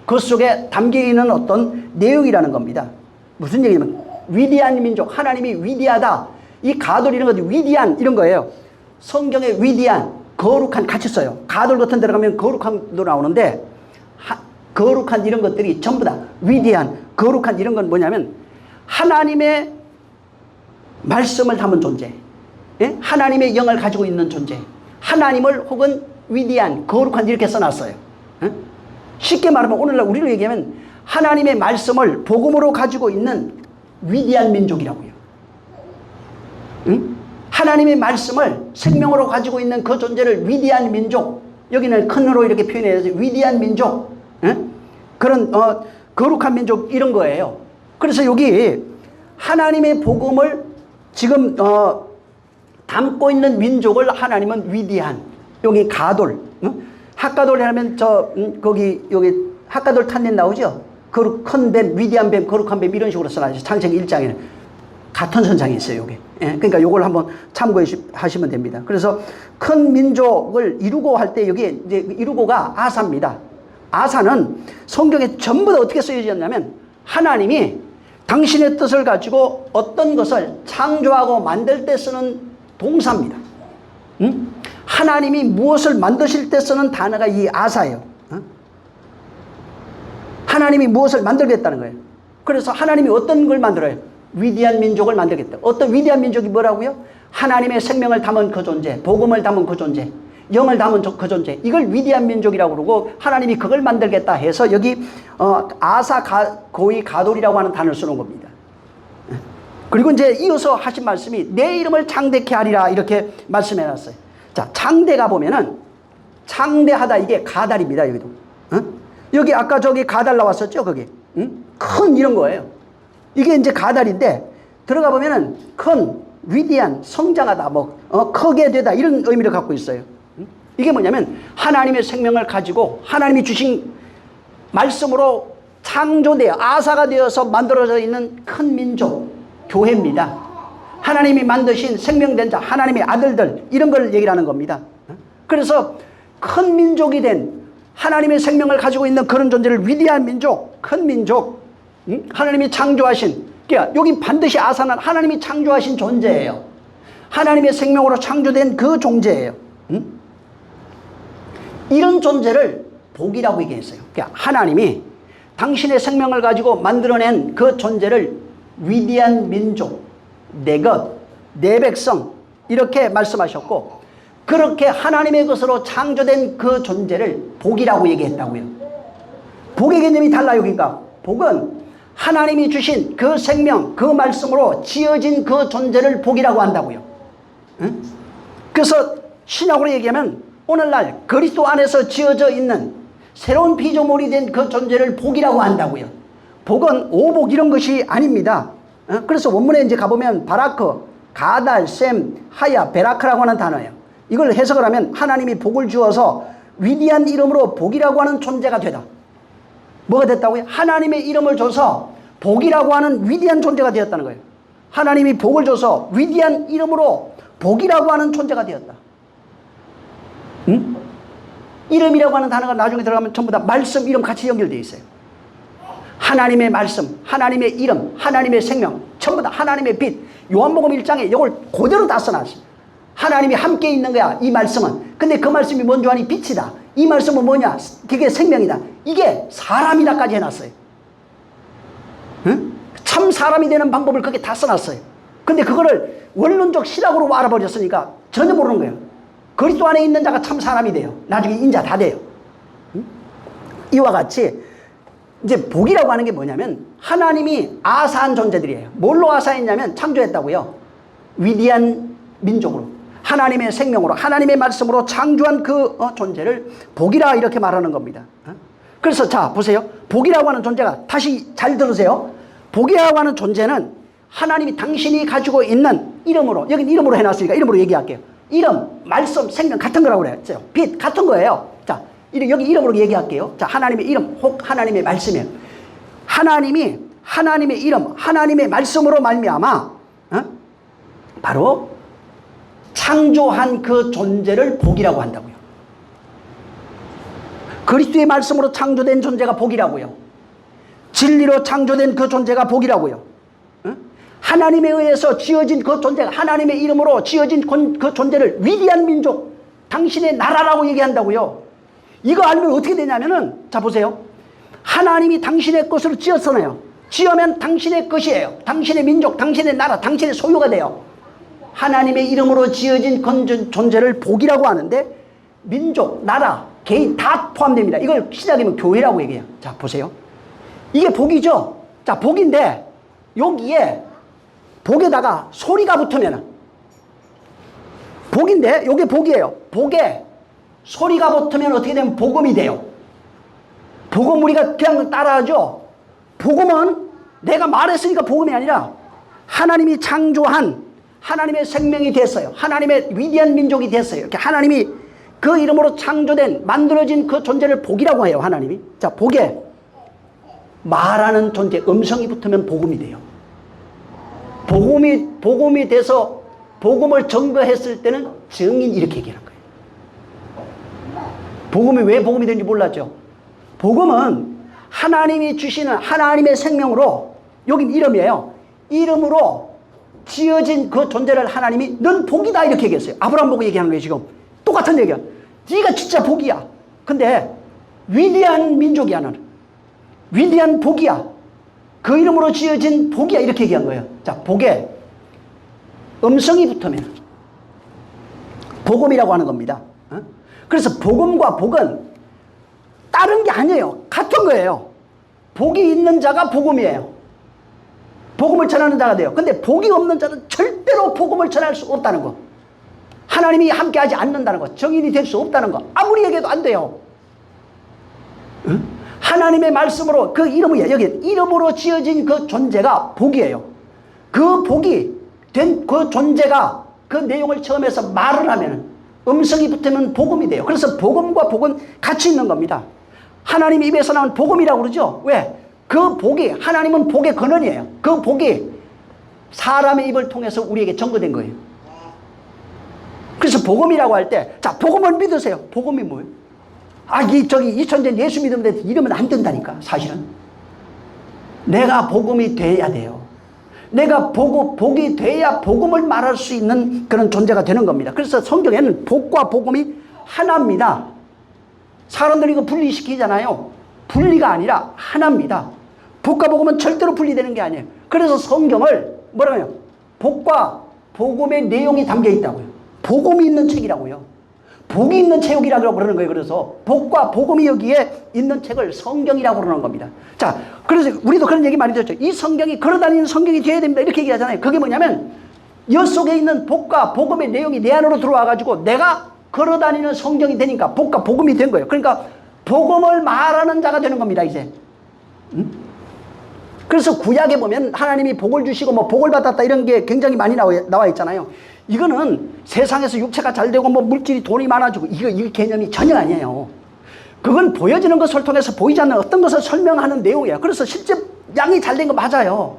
그 속에 담겨 있는 어떤 내용이라는 겁니다. 무슨 얘기냐면 위대한 민족, 하나님이 위대하다. 이 가돌 이런 것도 위대한 이런 거예요. 성경에 위대한, 거룩한 같이 써요. 가돌 같은 데 들어가면 거룩한도 나오는데, 거룩한 이런 것들이 전부 다 위대한, 거룩한 이런 건 뭐냐면 하나님의 말씀을 담은 존재, 예? 하나님의 영을 가지고 있는 존재, 하나님을 혹은 위대한, 거룩한 이렇게 써놨어요. 예? 쉽게 말하면 오늘날 우리로 얘기하면 하나님의 말씀을 복음으로 가지고 있는 위대한 민족이라고요. 응? 하나님의 말씀을 생명으로 가지고 있는 그 존재를 위대한 민족, 여기는 큰으로 이렇게 표현해서 위대한 민족, 응? 그런 거룩한 민족 이런 거예요. 그래서 여기 하나님의 복음을 지금 담고 있는 민족을 하나님은 위대한, 여기 가돌, 응? 핫가돌 하면 거기 여기 핫가돌 탄낸 나오죠? 큰 뱀, 위대한 뱀, 거룩한 뱀 이런 식으로 써놔요. 창세기 1장에는 같은 선상이 있어요, 요게. 예, 그러니까 요걸 한번 참고해 하시면 됩니다. 그래서 큰 민족을 이루고 할 때 여기 이제 이루고가 아사입니다. 아사는 성경에 전부 다 어떻게 쓰여졌냐면 하나님이 당신의 뜻을 가지고 어떤 것을 창조하고 만들 때 쓰는 동사입니다. 응? 하나님이 무엇을 만드실 때 쓰는 단어가 이 아사예요. 하나님이 무엇을 만들겠다는 거예요. 그래서 하나님이 어떤 걸 만들어요? 위대한 민족을 만들겠다. 어떤 위대한 민족이 뭐라고요? 하나님의 생명을 담은 그 존재, 복음을 담은 그 존재, 영을 담은 그 존재, 이걸 위대한 민족이라고 그러고 하나님이 그걸 만들겠다 해서 여기 아사 고이 가돌이라고 하는 단어를 쓰는 겁니다. 그리고 이제 이어서 하신 말씀이 내 이름을 창대케 하리라 이렇게 말씀해 놨어요. 자, 창대가 보면은 창대하다, 이게 가달입니다. 여기도. 여기 아까 저기 가달 나왔었죠, 거기. 큰 이런 거예요. 이게 이제 가달인데 들어가 보면은 큰, 위대한, 성장하다, 크게 되다 이런 의미를 갖고 있어요. 이게 뭐냐면 하나님의 생명을 가지고 하나님이 주신 말씀으로 창조되어 아사가 되어서 만들어져 있는 큰 민족, 교회입니다. 하나님이 만드신 생명된 자, 하나님의 아들들 이런 걸 얘기를 하는 겁니다. 그래서 큰 민족이 된 하나님의 생명을 가지고 있는 그런 존재를 위대한 민족, 큰 민족, 하나님이 창조하신, 그러니까 여기 반드시 아사는 하나님이 창조하신 존재예요. 하나님의 생명으로 창조된 그 존재예요. 이런 존재를 복이라고 얘기했어요. 그러니까 하나님이 당신의 생명을 가지고 만들어낸 그 존재를 위대한 민족, 내 것, 내 백성 이렇게 말씀하셨고, 그렇게 하나님의 것으로 창조된 그 존재를 복이라고 얘기했다고요. 복의 개념이 달라요. 그러니까 복은 하나님이 주신 그 생명, 그 말씀으로 지어진 그 존재를 복이라고 한다고요. 응? 그래서 신약으로 얘기하면 오늘날 그리스도 안에서 지어져 있는 새로운 피조물이 된 그 존재를 복이라고 한다고요. 복은 오복 이런 것이 아닙니다. 그래서 원문에 이제 가보면 바라크, 가달, 셈, 하야, 베라크라고 하는 단어예요. 이걸 해석을 하면 하나님이 복을 주어서 위대한 이름으로 복이라고 하는 존재가 되다. 뭐가 됐다고요? 하나님의 이름을 줘서 복이라고 하는 위대한 존재가 되었다는 거예요. 하나님이 복을 줘서 위대한 이름으로 복이라고 하는 존재가 되었다. 응? 이름이라고 하는 단어가 나중에 들어가면 전부 다 말씀, 이름 같이 연결되어 있어요. 하나님의 말씀, 하나님의 이름, 하나님의 생명, 전부 다 하나님의 빛. 요한복음 1장에 이걸 그대로 다 써놨습니다. 하나님이 함께 있는 거야, 이 말씀은. 근데 그 말씀이 뭔지 아니? 빛이다. 이 말씀은 뭐냐? 그게 생명이다. 이게 사람이다까지 해놨어요. 응? 참 사람이 되는 방법을 그게 다 써놨어요. 근데 그거를 원론적 신학으로 알아버렸으니까 전혀 모르는 거예요. 그리스도 안에 있는 자가 참 사람이 돼요. 나중에 인자 다 돼요. 응? 이와 같이 이제 복이라고 하는 게 뭐냐면 하나님이 아사한 존재들이에요. 뭘로 아사했냐면 창조했다고요. 위대한 민족으로. 하나님의 생명으로 하나님의 말씀으로 창조한 그 존재를 복이라 이렇게 말하는 겁니다. 그래서 자 보세요. 복이라고 하는 존재가, 다시 잘 들으세요. 복이라고 하는 존재는 하나님이 당신이 가지고 있는 이름으로, 여긴 이름으로 해놨으니까 이름으로 얘기할게요. 이름, 말씀, 생명 같은 거라고 그랬어요. 빛 같은 거예요. 자, 여기 이름으로 얘기할게요. 자, 하나님의 이름 혹 하나님의 말씀이에요. 하나님이 하나님의 이름, 하나님의 말씀으로 말미암아 바로 창조한 그 존재를 복이라고 한다고요. 그리스도의 말씀으로 창조된 존재가 복이라고요. 진리로 창조된 그 존재가 복이라고요. 하나님에 의해서 지어진 그 존재가, 하나님의 이름으로 지어진 그 존재를 위대한 민족, 당신의 나라라고 얘기한다고요. 이거 알면 어떻게 되냐면은, 자 보세요. 하나님이 당신의 것으로 지었잖아요. 지으면 당신의 것이에요. 당신의 민족, 당신의 나라, 당신의 소유가 돼요. 하나님의 이름으로 지어진 존재를 복이라고 하는데, 민족, 나라, 개인 다 포함됩니다. 이걸 시작이면 교회라고 얘기해요. 자 보세요. 이게 복이죠. 자 복인데 여기에 복에다가 소리가 붙으면 복인데 이게 복이에요. 복에 소리가 붙으면 어떻게 되면 복음이 돼요. 복음 우리가 그냥 따라하죠. 복음은 내가 말했으니까 복음이 아니라 하나님이 창조한 하나님의 생명이 됐어요. 하나님의 위대한 민족이 됐어요. 이렇게 하나님이 그 이름으로 창조된 만들어진 그 존재를 복이라고 해요. 하나님이. 자 복에 말하는 존재, 음성이 붙으면 복음이 돼요. 복음이 돼서 복음을 증거했을 때는 증인 이렇게 얘기하는 거예요. 복음이 왜 복음이 되는지 몰랐죠. 복음은 하나님이 주시는 하나님의 생명으로, 여긴 이름이에요. 이름으로 지어진 그 존재를 하나님이 넌 복이다 이렇게 얘기했어요. 아브라함 보고 얘기하는 거예요. 지금 똑같은 얘기야. 네가 진짜 복이야. 근데 위대한 민족이야. 너는 위대한 복이야. 그 이름으로 지어진 복이야 이렇게 얘기한 거예요. 자 복에 음성이 붙으면 복음이라고 하는 겁니다. 그래서 복음과 복은 다른 게 아니에요. 같은 거예요. 복이 있는 자가 복음이에요. 복음을 전하는 자가 돼요. 근데 복이 없는 자는 절대로 복음을 전할 수 없다는 거. 하나님이 함께하지 않는다는 거. 정인이 될 수 없다는 거. 아무리 얘기해도 안 돼요. 하나님의 말씀으로 그 이름이에요. 여기 이름으로 지어진 그 존재가 복이에요. 그 복이 된 그 존재가 그 내용을 처음에서 말을 하면 음성이 붙으면 복음이 돼요. 그래서 복음과 복은 같이 있는 겁니다. 하나님 입에서 나온 복음이라고 그러죠. 왜? 그 복이, 하나님은 복의 근원이에요. 그 복이 사람의 입을 통해서 우리에게 전거된 거예요. 그래서 복음이라고 할 때, 자, 복음을 믿으세요. 복음이 뭐예요? 아, 이 천재는 예수 믿으면 이러면 안 된다니까, 사실은. 내가 복음이 돼야 돼요. 내가 복이 돼야 복음을 말할 수 있는 그런 존재가 되는 겁니다. 그래서 성경에는 복과 복음이 하나입니다. 사람들이 이거 분리시키잖아요. 분리가 아니라 하나입니다. 복과 복음은 절대로 분리되는 게 아니에요. 그래서 성경을 뭐라고 해요? 복과 복음의 내용이 담겨 있다고요. 복음이 있는 책이라고요. 복이 있는 책이라고 그러는 거예요. 그래서 복과 복음이 여기에 있는 책을 성경이라고 그러는 겁니다. 자, 그래서 우리도 그런 얘기 많이 들었죠. 이 성경이 걸어다니는 성경이 되어야 됩니다. 이렇게 얘기하잖아요. 그게 뭐냐면 여 속에 있는 복과 복음의 내용이 내 안으로 들어와가지고 내가 걸어다니는 성경이 되니까 복과 복음이 된 거예요. 그러니까 복음을 말하는 자가 되는 겁니다. 이제. 그래서 구약에 보면 하나님이 복을 주시고 뭐 복을 받았다 이런 게 굉장히 많이 나와 있잖아요. 이거는 세상에서 육체가 잘 되고 뭐 물질이 돈이 많아지고 이 개념이 전혀 아니에요. 그건 보여지는 것을 통해서 보이지 않는 어떤 것을 설명하는 내용이에요. 그래서 실제 양이 잘 된 거 맞아요.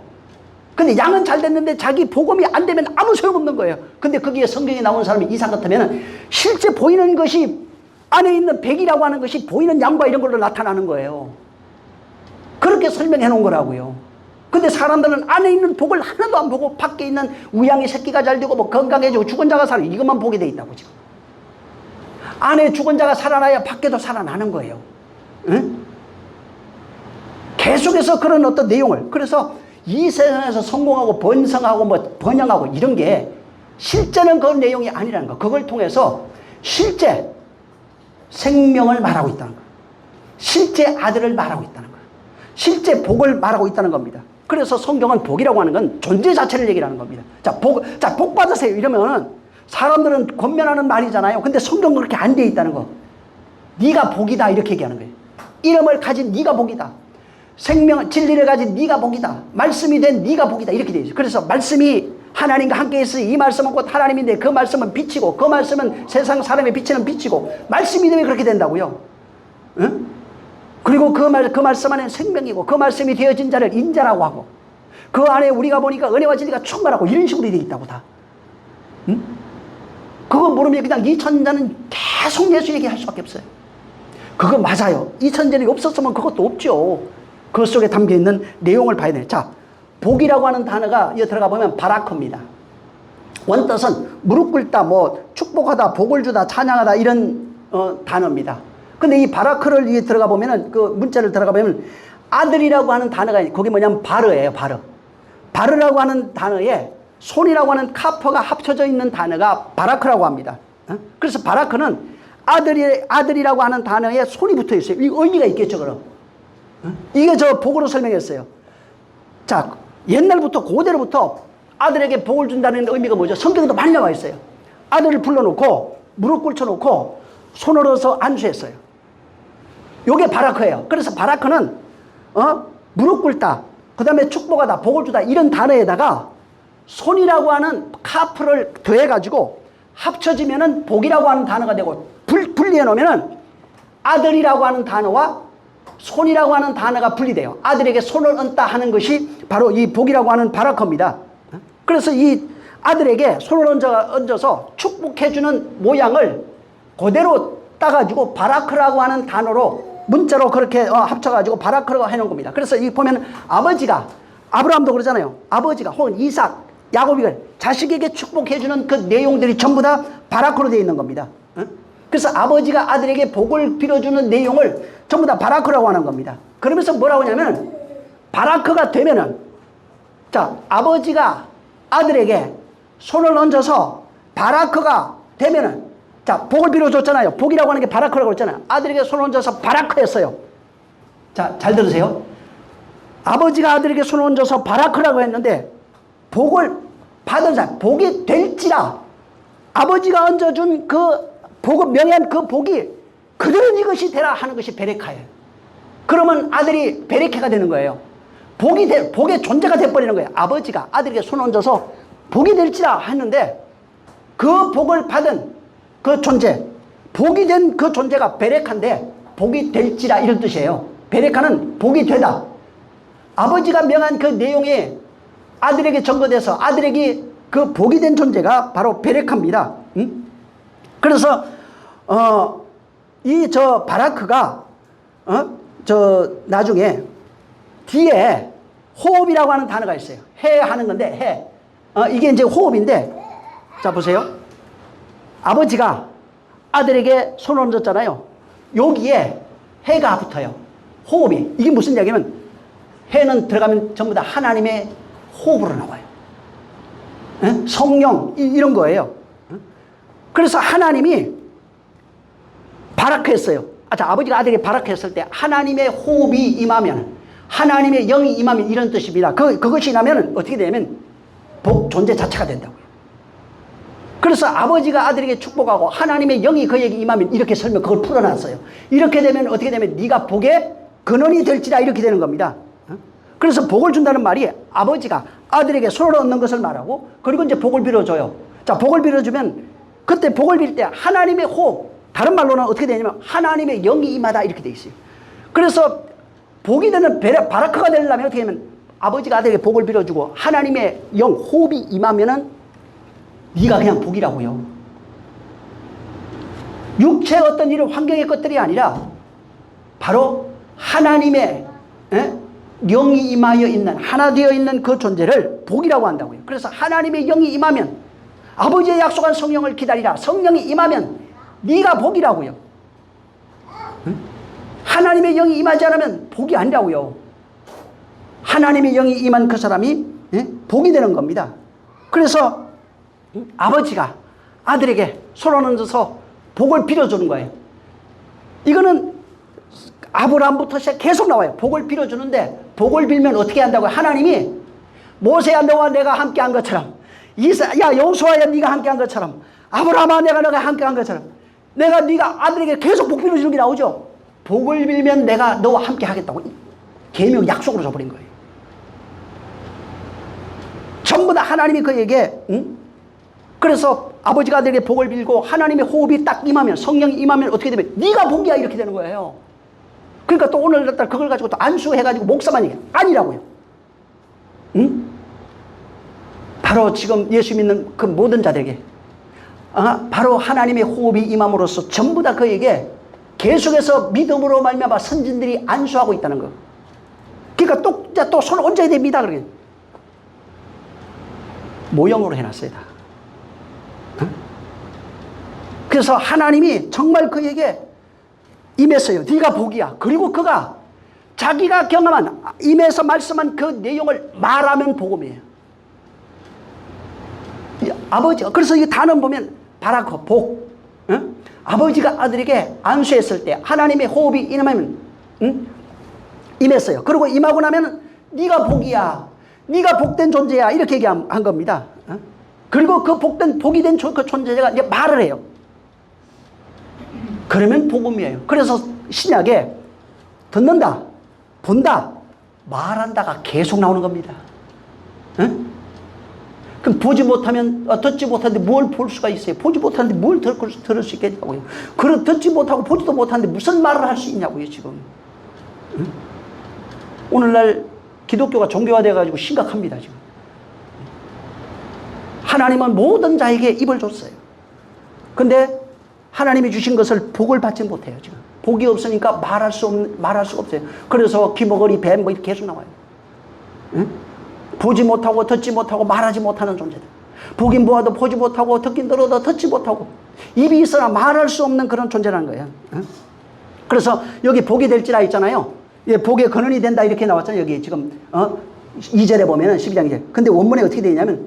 근데 양은 잘 됐는데 자기 복음이 안 되면 아무 소용없는 거예요. 근데 거기에 성경에 나오는 사람이 이상 같으면 실제 보이는 것이 안에 있는 백이라고 하는 것이 보이는 양과 이런 걸로 나타나는 거예요. 그렇게 설명해 놓은 거라고요. 근데 사람들은 안에 있는 복을 하나도 안 보고 밖에 있는 우양이 새끼가 잘 되고 뭐 건강해지고 죽은 자가 살아 이것만 보게 돼 있다고 지금. 안에 죽은 자가 살아나야 밖에도 살아나는 거예요. 응? 계속해서 그런 어떤 내용을. 그래서 이 세상에서 성공하고 번성하고 뭐 번영하고 이런 게 실제는 그 내용이 아니라는 거. 그걸 통해서 실제 생명을 말하고 있다는 거. 실제 아들을 말하고 있다는 거. 실제 복을 말하고 있다는 겁니다. 그래서 성경은 복이라고 하는 건 존재 자체를 얘기하는 겁니다. 자, 복 받으세요. 이러면 사람들은 권면하는 말이잖아요. 근데 성경은 그렇게 안 돼 있다는 거. 네가 복이다 이렇게 얘기하는 거예요. 이름을 가진 네가 복이다. 생명 진리를 가진 네가 복이다. 말씀이 된 네가 복이다 이렇게 돼 있어요. 그래서 말씀이 하나님과 함께 있으니 이 말씀은 곧 하나님인데 그 말씀은 빛이고 그 말씀은 세상 사람의 비치는 빛이고 말씀이 되면 그렇게 된다고요. 응? 그리고 그 말씀 안에 생명이고 그 말씀이 되어진 자를 인자라고 하고 그 안에 우리가 보니까 은혜와 진리가 충만하고 이런 식으로 되어 있다고 다. 응? 그거 모르면 그냥 이천자는 계속 예수 얘기할 수밖에 없어요. 그거 맞아요. 이천자이 없었으면 그것도 없죠. 그 속에 담겨있는 내용을 봐야 돼요. 자, 복이라고 하는 단어가 여기 들어가 보면 바라크입니다. 원뜻은 무릎 꿇다, 뭐 축복하다, 복을 주다, 찬양하다 이런 단어입니다. 근데 이 바라크를 여기 들어가 보면은 그 문자를 들어가 보면 아들이라고 하는 단어가 거기 뭐냐면 바르예요. 바르. 바르라고 하는 단어에 손이라고 하는 카퍼가 합쳐져 있는 단어가 바라크라고 합니다. 그래서 바라크는 아들이라고 하는 단어에 손이 붙어 있어요. 이 의미가 있겠죠, 그럼. 이게 저 복으로 설명했어요. 자, 옛날부터 고대로부터 아들에게 복을 준다는 의미가 뭐죠? 성경에도 많이 나와 있어요. 아들을 불러놓고 무릎 꿇혀놓고 손을 얻어서 안수했어요. 요게 바라크예요. 그래서 바라크는 무릎 꿇다, 그 다음에 축복하다, 복을 주다 이런 단어에다가 손이라고 하는 카프를 더해가지고 합쳐지면은 복이라고 하는 단어가 되고 분리해 놓으면은 아들이라고 하는 단어와 손이라고 하는 단어가 분리돼요. 아들에게 손을 얹다 하는 것이 바로 이 복이라고 하는 바라크입니다. 그래서 이 아들에게 손을 얹어서 축복해주는 모양을 그대로 따가지고 바라크라고 하는 단어로 문자로 그렇게 합쳐가지고 바라크라고 해놓은 겁니다. 그래서 이 보면 아버지가 아브라함도 그러잖아요. 아버지가 혹은 이삭, 야곱이가 자식에게 축복해주는 그 내용들이 전부 다 바라크로 되어 있는 겁니다. 그래서 아버지가 아들에게 복을 빌어주는 내용을 전부 다 바라크라고 하는 겁니다. 그러면서 뭐라고 하냐면 바라크가 되면은 자, 아버지가 아들에게 손을 얹어서 바라크가 되면은 자, 복을 빌어줬잖아요. 복이라고 하는 게 바라크라고 했잖아요. 아들에게 손을 얹어서 바라크했어요. 자, 잘 들으세요. 아버지가 아들에게 손을 얹어서 바라크라고 했는데 복을 받은 사람, 복이 될지라 아버지가 얹어준 그 복을 명예한 그 복이 그들은 이것이 되라 하는 것이 베레카예요. 그러면 아들이 베레카가 되는 거예요. 복의 존재가 돼버리는 거예요. 아버지가 아들에게 손 얹어서 복이 될지라 했는데 그 복을 받은 그 존재, 복이 된 그 존재가 베레카인데 복이 될지라 이런 뜻이에요. 베레카는 복이 되다. 아버지가 명한 그 내용이 아들에게 전거돼서 아들에게 그 복이 된 존재가 바로 베레카입니다. 응? 그래서 이 저 바라크가 저 나중에 뒤에 호흡이라고 하는 단어가 있어요. 해 하는 건데 해. 이게 이제 호흡인데 자 보세요. 아버지가 아들에게 손을 얹었잖아요. 여기에 해가 붙어요. 호흡이. 이게 무슨 이야기냐면 해는 들어가면 전부 다 하나님의 호흡으로 나와요. 성령 이런 거예요. 그래서 하나님이 바라크했어요. 자, 아버지가 아들에게 바라크했을 때 하나님의 호흡이 임하면 하나님의 영이 임하면 이런 뜻입니다. 그것이 나면 어떻게 되냐면 복 존재 자체가 된다고요. 그래서 아버지가 아들에게 축복하고 하나님의 영이 그에게 임하면 이렇게 설명 그걸 풀어놨어요. 이렇게 되면 어떻게 되면 네가 복의 근원이 될지라 이렇게 되는 겁니다. 그래서 복을 준다는 말이 아버지가 아들에게 손을 얹는 것을 말하고 그리고 이제 복을 빌어줘요. 자, 복을 빌어주면 그때 복을 빌 때 하나님의 호흡, 다른 말로는 어떻게 되냐면 하나님의 영이 임하다 이렇게 돼 있어요. 그래서 복이 되는 바라크가 되려면 어떻게 하면 아버지가 아들에게 복을 빌어주고 하나님의 영, 호흡이 임하면은 네가 그냥 복이라고요. 육체의 어떤 이런 환경의 것들이 아니라 바로 하나님의 영이 임하여 있는 하나 되어 있는 그 존재를 복이라고 한다고요. 그래서 하나님의 영이 임하면 아버지의 약속한 성령을 기다리라. 성령이 임하면 네가 복이라고요. 하나님의 영이 임하지 않으면 복이 아니라고요. 하나님의 영이 임한 그 사람이 복이 되는 겁니다. 그래서 아버지가 아들에게 손을 얹어서 복을 빌어주는 거예요. 이거는 아브라함부터 시작 계속 나와요. 복을 빌어주는데 복을 빌면 어떻게 한다고요? 하나님이 모세야 너와 내가 함께한 것처럼 야 여호수아야 네가 함께한 것처럼 아브라함아 내가 너가 함께 한 것처럼 내가 네가 아들에게 계속 복 빌어주는 게 나오죠. 복을 빌면 내가 너와 함께 하겠다고 계명 약속으로 줘버린 거예요. 전부 다 하나님이 그에게 그래서 아버지가 아들에게 복을 빌고 하나님의 호흡이 딱 임하면 성령이 임하면 어떻게 되면 네가 복이야 이렇게 되는 거예요. 그러니까 또 오늘날 그걸 가지고 또 안수해가지고 목사만 얘기해. 아니라고요. 바로 지금 예수 믿는 그 모든 자들에게 바로 하나님의 호흡이 임함으로써 전부 다 그에게 계속해서 믿음으로 말미암아 선진들이 안수하고 있다는 거. 그러니까 또 손을 얹어야 됩니다. 그러게 모형으로 해놨어요 다. 그래서 하나님이 정말 그에게 임했어요. 네가 복이야. 그리고 그가 자기가 경험한 임해서 말씀한 그 내용을 말하면 복음이에요. 아버지 그래서 이 단어 보면 바라크 복. 아버지가 아들에게 안수했을 때 하나님의 호흡이 임하면 임했어요. 그리고 임하고 나면 네가 복이야. 네가 복된 존재야. 이렇게 얘기한 겁니다. 그리고 그 복이 된 그 존재가 이제 말을 해요. 그러면 복음이에요. 그래서 신약에 듣는다, 본다, 말한다가 계속 나오는 겁니다. 그럼 보지 못하면 듣지 못하는데 뭘 볼 수가 있어요? 보지 못하는데 뭘 들을 수 있겠냐고요. 그럼 듣지 못하고 보지도 못하는데 무슨 말을 할 수 있냐고요 지금. 오늘날 기독교가 종교화되어가지고 심각합니다 지금. 하나님은 모든 자에게 입을 줬어요. 근데 하나님이 주신 것을 복을 받지 못해요 지금. 복이 없으니까 말할 수가 없어요. 그래서 귀머거리, 뱀 뭐 이렇게 계속 나와요. 보지 못하고 듣지 못하고 말하지 못하는 존재들. 보긴 보아도 보지 못하고 듣긴 들어도 듣지 못하고 입이 있으나 말할 수 없는 그런 존재라는 거예요. 그래서 여기 복이 될지라 있잖아요. 예, 복의 근원이 된다 이렇게 나왔잖아요. 여기 지금 2절에 보면은 12장 2절. 근데 원문에 어떻게 되어 있냐면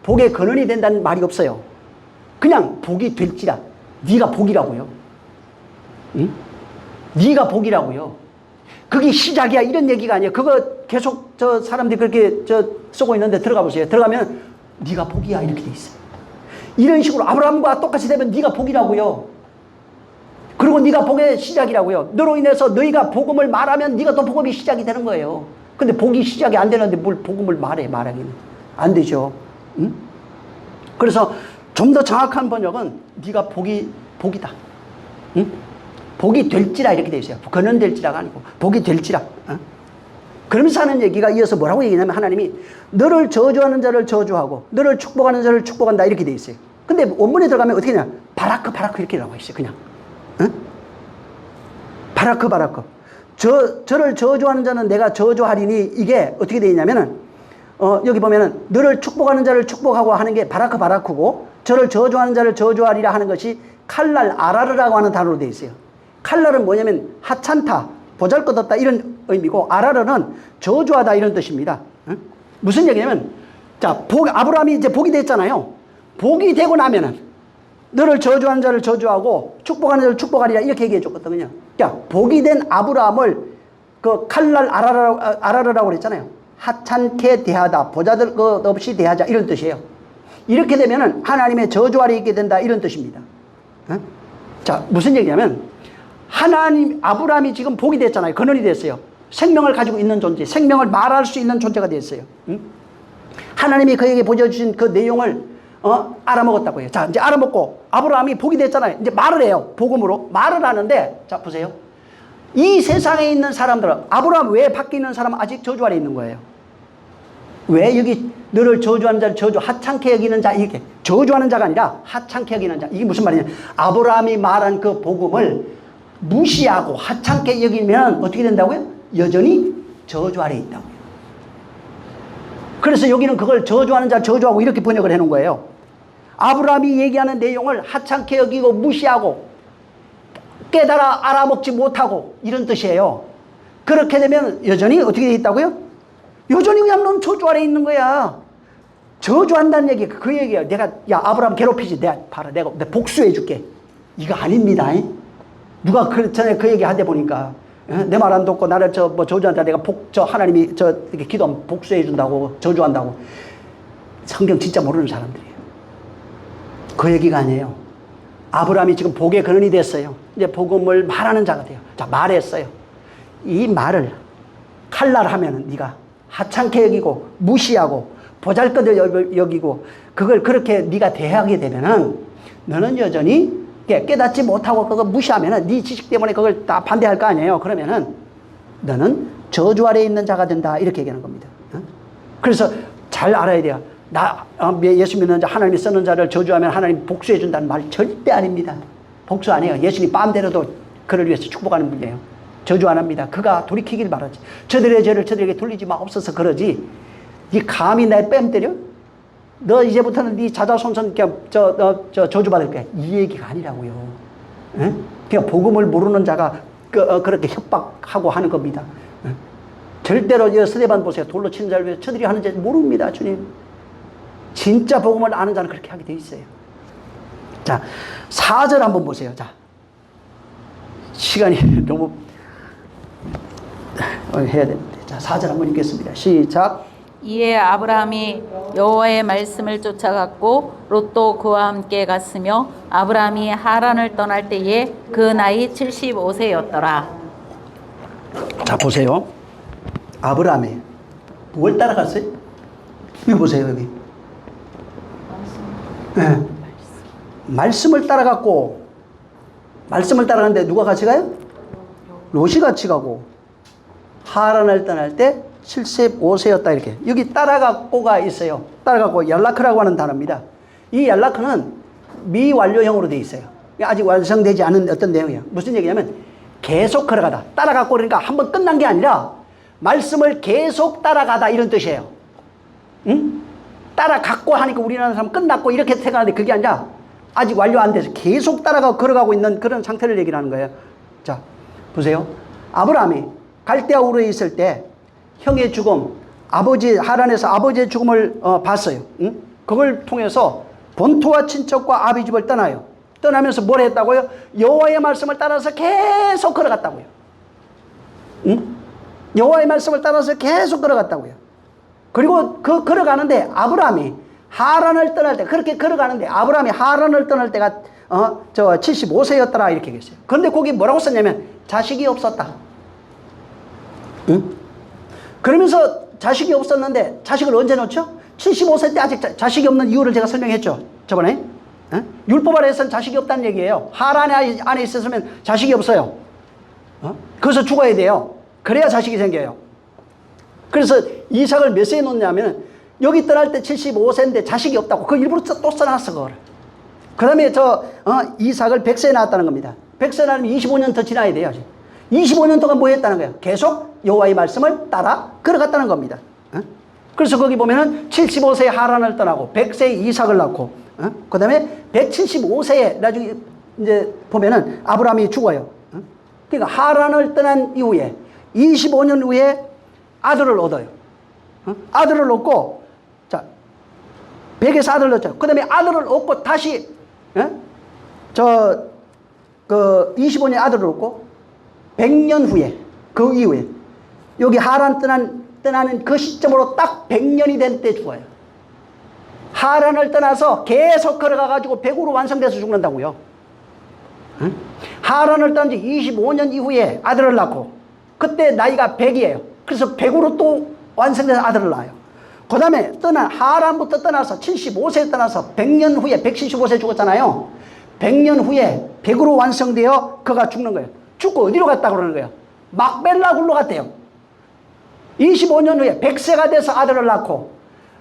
복의 근원이 된다는 말이 없어요. 그냥 복이 될지라. 네가 복이라고요. 응? 네가 복이라고요. 그게 시작이야 이런 얘기가 아니에요. 그거 계속 저 사람들이 그렇게 쓰고 있는데 들어가 보세요. 들어가면 네가 복이야 이렇게 돼 있어요. 이런 식으로 아브라함과 똑같이 되면 네가 복이라고요. 그리고 네가 복의 시작이라고요. 너로 인해서 너희가 복음을 말하면 네가 또 복음이 시작이 되는 거예요. 근데 복이 시작이 안 되는데 뭘 복음을 말하기는 안 되죠. 응? 그래서 좀 더 정확한 번역은 네가 복이다. 응? 복이 될지라 이렇게 되어 있어요. 근원 될지라가 아니고 복이 될지라. 그러면서 하는 얘기가 이어서 뭐라고 얘기하냐면 하나님이 너를 저주하는 자를 저주하고 너를 축복하는 자를 축복한다 이렇게 되어 있어요. 근데 원문에 들어가면 어떻게 되냐 바라크 이렇게 나와 있어요. 그냥 바라크 저를 저주하는 자는 내가 저주하리니 이게 어떻게 되어 있냐면은 여기 보면은 너를 축복하는 자를 축복하고 하는 게 바라크고 저를 저주하는 자를 저주하리라 하는 것이 칼날 아라르라고 하는 단어로 되어 있어요. 칼날은 뭐냐면 하찮다, 보잘것없다 이런 의미고 아라르는 저주하다 이런 뜻입니다. 무슨 얘기냐면 자, 아브라함이 이제 복이 됐잖아요. 복이 되고 나면은 너를 저주하는 자를 저주하고 축복하는 자를 축복하리라 이렇게 얘기해 줬거든요. 그러니까 복이 된 아브라함을 그 칼날 아라르라고 그랬잖아요. 하찮게 대하다, 보잘것없이 대하자 이런 뜻이에요. 이렇게 되면은 하나님의 저주 아래 있게 된다 이런 뜻입니다. 자, 무슨 얘기냐면 아브라함이 지금 복이 됐잖아요. 근원이 됐어요. 생명을 가지고 있는 존재, 생명을 말할 수 있는 존재가 됐어요. 하나님이 그에게 보여주신 그 내용을 알아먹었다고 해요. 자, 이제 알아먹고 아브라함이 복이 됐잖아요. 이제 말을 해요. 복음으로 말을 하는데 자 보세요. 이 세상에 있는 사람들은 아브라함 외에 밖에 있는 사람은 아직 저주 아래 있는 거예요. 왜 여기 너를 저주하는 자를 하찮게 여기는 자 이렇게 저주하는 자가 아니라 하찮게 여기는 자 이게 무슨 말이냐 아브라함이 말한 그 복음을 무시하고 하찮게 여기면 어떻게 된다고요? 여전히 저주 아래 있다고요. 그래서 여기는 그걸 저주하는 자 저주하고 이렇게 번역을 해놓은 거예요. 아브라함이 얘기하는 내용을 하찮게 여기고 무시하고 깨달아 알아먹지 못하고 이런 뜻이에요. 그렇게 되면 여전히 어떻게 돼 있다고요? 여전히 그냥 넌 저주 아래 있는 거야. 저주한다는 얘기 그 얘기야. 내가 야 아브라함 괴롭히지. 내가 복수해 줄게. 이거 아닙니다. 누가 전에 그 얘기 한데 보니까 내 말 안 듣고 나를 저주한다. 내가 하나님이 이렇게 기도하면 복수해 준다고 저주한다고. 성경 진짜 모르는 사람들이에요. 그 얘기가 아니에요. 아브라함이 지금 복의 근원이 됐어요. 이제 복음을 말하는 자가 돼요. 자, 말했어요. 이 말을 칼날하면은 네가 하찮게 여기고 무시하고 보잘것을 여기고 그걸 그렇게 네가 대하게 되면은 너는 여전히 깨닫지 못하고 그거 무시하면은 네 지식 때문에 그걸 다 반대할 거 아니에요. 그러면은 너는 저주 아래에 있는 자가 된다. 이렇게 얘기하는 겁니다. 그래서 잘 알아야 돼요. 예수 믿는 자, 하나님이 쓰는 자를 저주하면 하나님 복수해 준다는 말 절대 아닙니다. 복수 안 해요. 예수님 마음대로도 그를 위해서 축복하는 분이에요. 저주 안 합니다. 그가 돌이키길 바라지. 저들의 죄를 저들에게 돌리지 마옵소서 그러지. 네 감히 내 뺨 때려? 너 이제부터는 네 자자손손 저주받을 거야. 이 얘기가 아니라고요. 에? 그냥 복음을 모르는 자가 그렇게 협박하고 하는 겁니다. 에? 절대로 스데반 보세요. 돌로 치는 자를 위해서 저들이 하는 죄 모릅니다. 주님. 진짜 복음을 아는 자는 그렇게 하게 돼 있어요. 자, 4절 한번 보세요. 자, 시간이 너무 해야 되는데. 자, 4절 한번 읽겠습니다. 시작. 이에 아브라함이 여호와의 말씀을 쫓아갔고 롯도 그와 함께 갔으며 아브라함이 하란을 떠날 때에 그 나이 75세였더라. 자, 보세요. 아브라함이 뭘 따라갔어요? 여기 보세요, 여기. 네. 말씀을 따라갔고, 말씀을 따라갔는데 누가 같이 가요? 롯이 같이 가고, 하란을 떠날 때 75세였다 이렇게. 여기 따라갔고가 있어요. 따라갔고 얄라크라고 하는 단어입니다. 이 얄라크는 미완료형으로 되어 있어요. 아직 완성되지 않은 어떤 내용이에요. 무슨 얘기냐면 계속 걸어가다. 따라갔고 그러니까 한번 끝난 게 아니라 말씀을 계속 따라가다 이런 뜻이에요. 응? 따라갔고 하니까 우리나라 사람 끝났고 이렇게 생각하는데 그게 아니라 아직 완료 안 돼서 계속 따라가고 걸어가고 있는 그런 상태를 얘기를 하는 거예요. 자, 보세요. 아브라함이 갈대아 우르에 있을 때 형의 죽음, 하란에서 아버지의 죽음을 봤어요. 응? 그걸 통해서 본토와 친척과 아비집을 떠나요. 떠나면서 뭘 했다고요? 여호와의 말씀을 따라서 계속 걸어갔다고요. 응? 여호와의 말씀을 따라서 계속 걸어갔다고요. 그리고 그 걸어가는데 아브라함이 하란을 떠날 때 그렇게 걸어가는데 아브라함이 하란을 떠날 때가 75세였더라 이렇게 얘기했어요. 그런데 거기 뭐라고 썼냐면 자식이 없었다. 응? 그러면서 자식이 없었는데 자식을 언제 놓죠? 75세 때 아직 자식이 없는 이유를 제가 설명했죠. 저번에. 율법 아래에서는 자식이 없다는 얘기예요. 하란 안에 있었으면 자식이 없어요. 그래서 죽어야 돼요. 그래야 자식이 생겨요. 그래서 이삭을 몇 세에 놓냐면 여기 떠날 때 75세인데 자식이 없다고. 그 일부러 또 써놨어 그걸. 그 다음에 이삭을 100세에 낳았다는 겁니다. 100세 낳으면 25년 더 지나야 돼요. 25년 동안 뭐 했다는 거예요? 계속 여호와의 말씀을 따라 걸어갔다는 겁니다. 그래서 거기 보면은 75세에 하란을 떠나고 100세에 이삭을 낳고 그 다음에 175세에 나중에 이제 보면은 아브라함이 죽어요. 그러니까 하란을 떠난 이후에 25년 후에 아들을 얻어요. 아들을 얻고 자 100에서 아들을 얻죠. 그 다음에 아들을 얻고 다시 25년 아들을 얻고 100년 후에 그 이후에 여기 하란 떠나는 그 시점으로 딱 100년이 된 때 죽어요. 하란을 떠나서 계속 걸어가가지고 100으로 완성돼서 죽는다고요. 하란을 떠난 지 25년 이후에 아들을 낳고 그때 나이가 100이에요. 그래서 100으로 또 완성돼서 아들을 낳아요. 그 다음에 하란부터 떠나서 75세에 떠나서 100년 후에 175세 죽었잖아요. 100년 후에 100으로 완성되어 그가 죽는 거예요. 죽고 어디로 갔다 그러는 거예요? 막벨라 굴로 갔대요. 25년 후에 100세가 돼서 아들을 낳고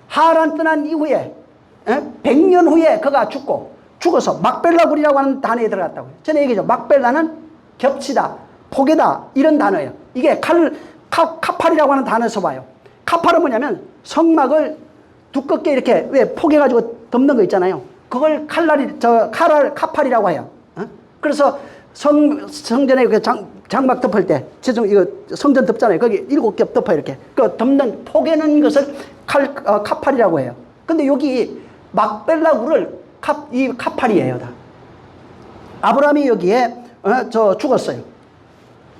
하란 떠난 이후에 100년 후에 그가 죽어서 막벨라 굴이라고 하는 단어에 들어갔다고요. 전에 얘기죠. 막벨라는 겹치다, 포개다 이런 단어예요. 이게 카팔이라고 하는 단어에서 봐요. 카팔은 뭐냐면 성막을 두껍게 이렇게 왜 포개가지고 덮는 거 있잖아요. 그걸 카팔이라고 해요. 그래서 성전에 장막 덮을 때, 이거 성전 덮잖아요. 거기 7겹 덮어 이렇게. 그 덮는, 포개는 것을 카팔이라고 해요. 근데 여기 막벨라 굴을 이 카팔이에요, 다. 아브라함이 여기에, 죽었어요.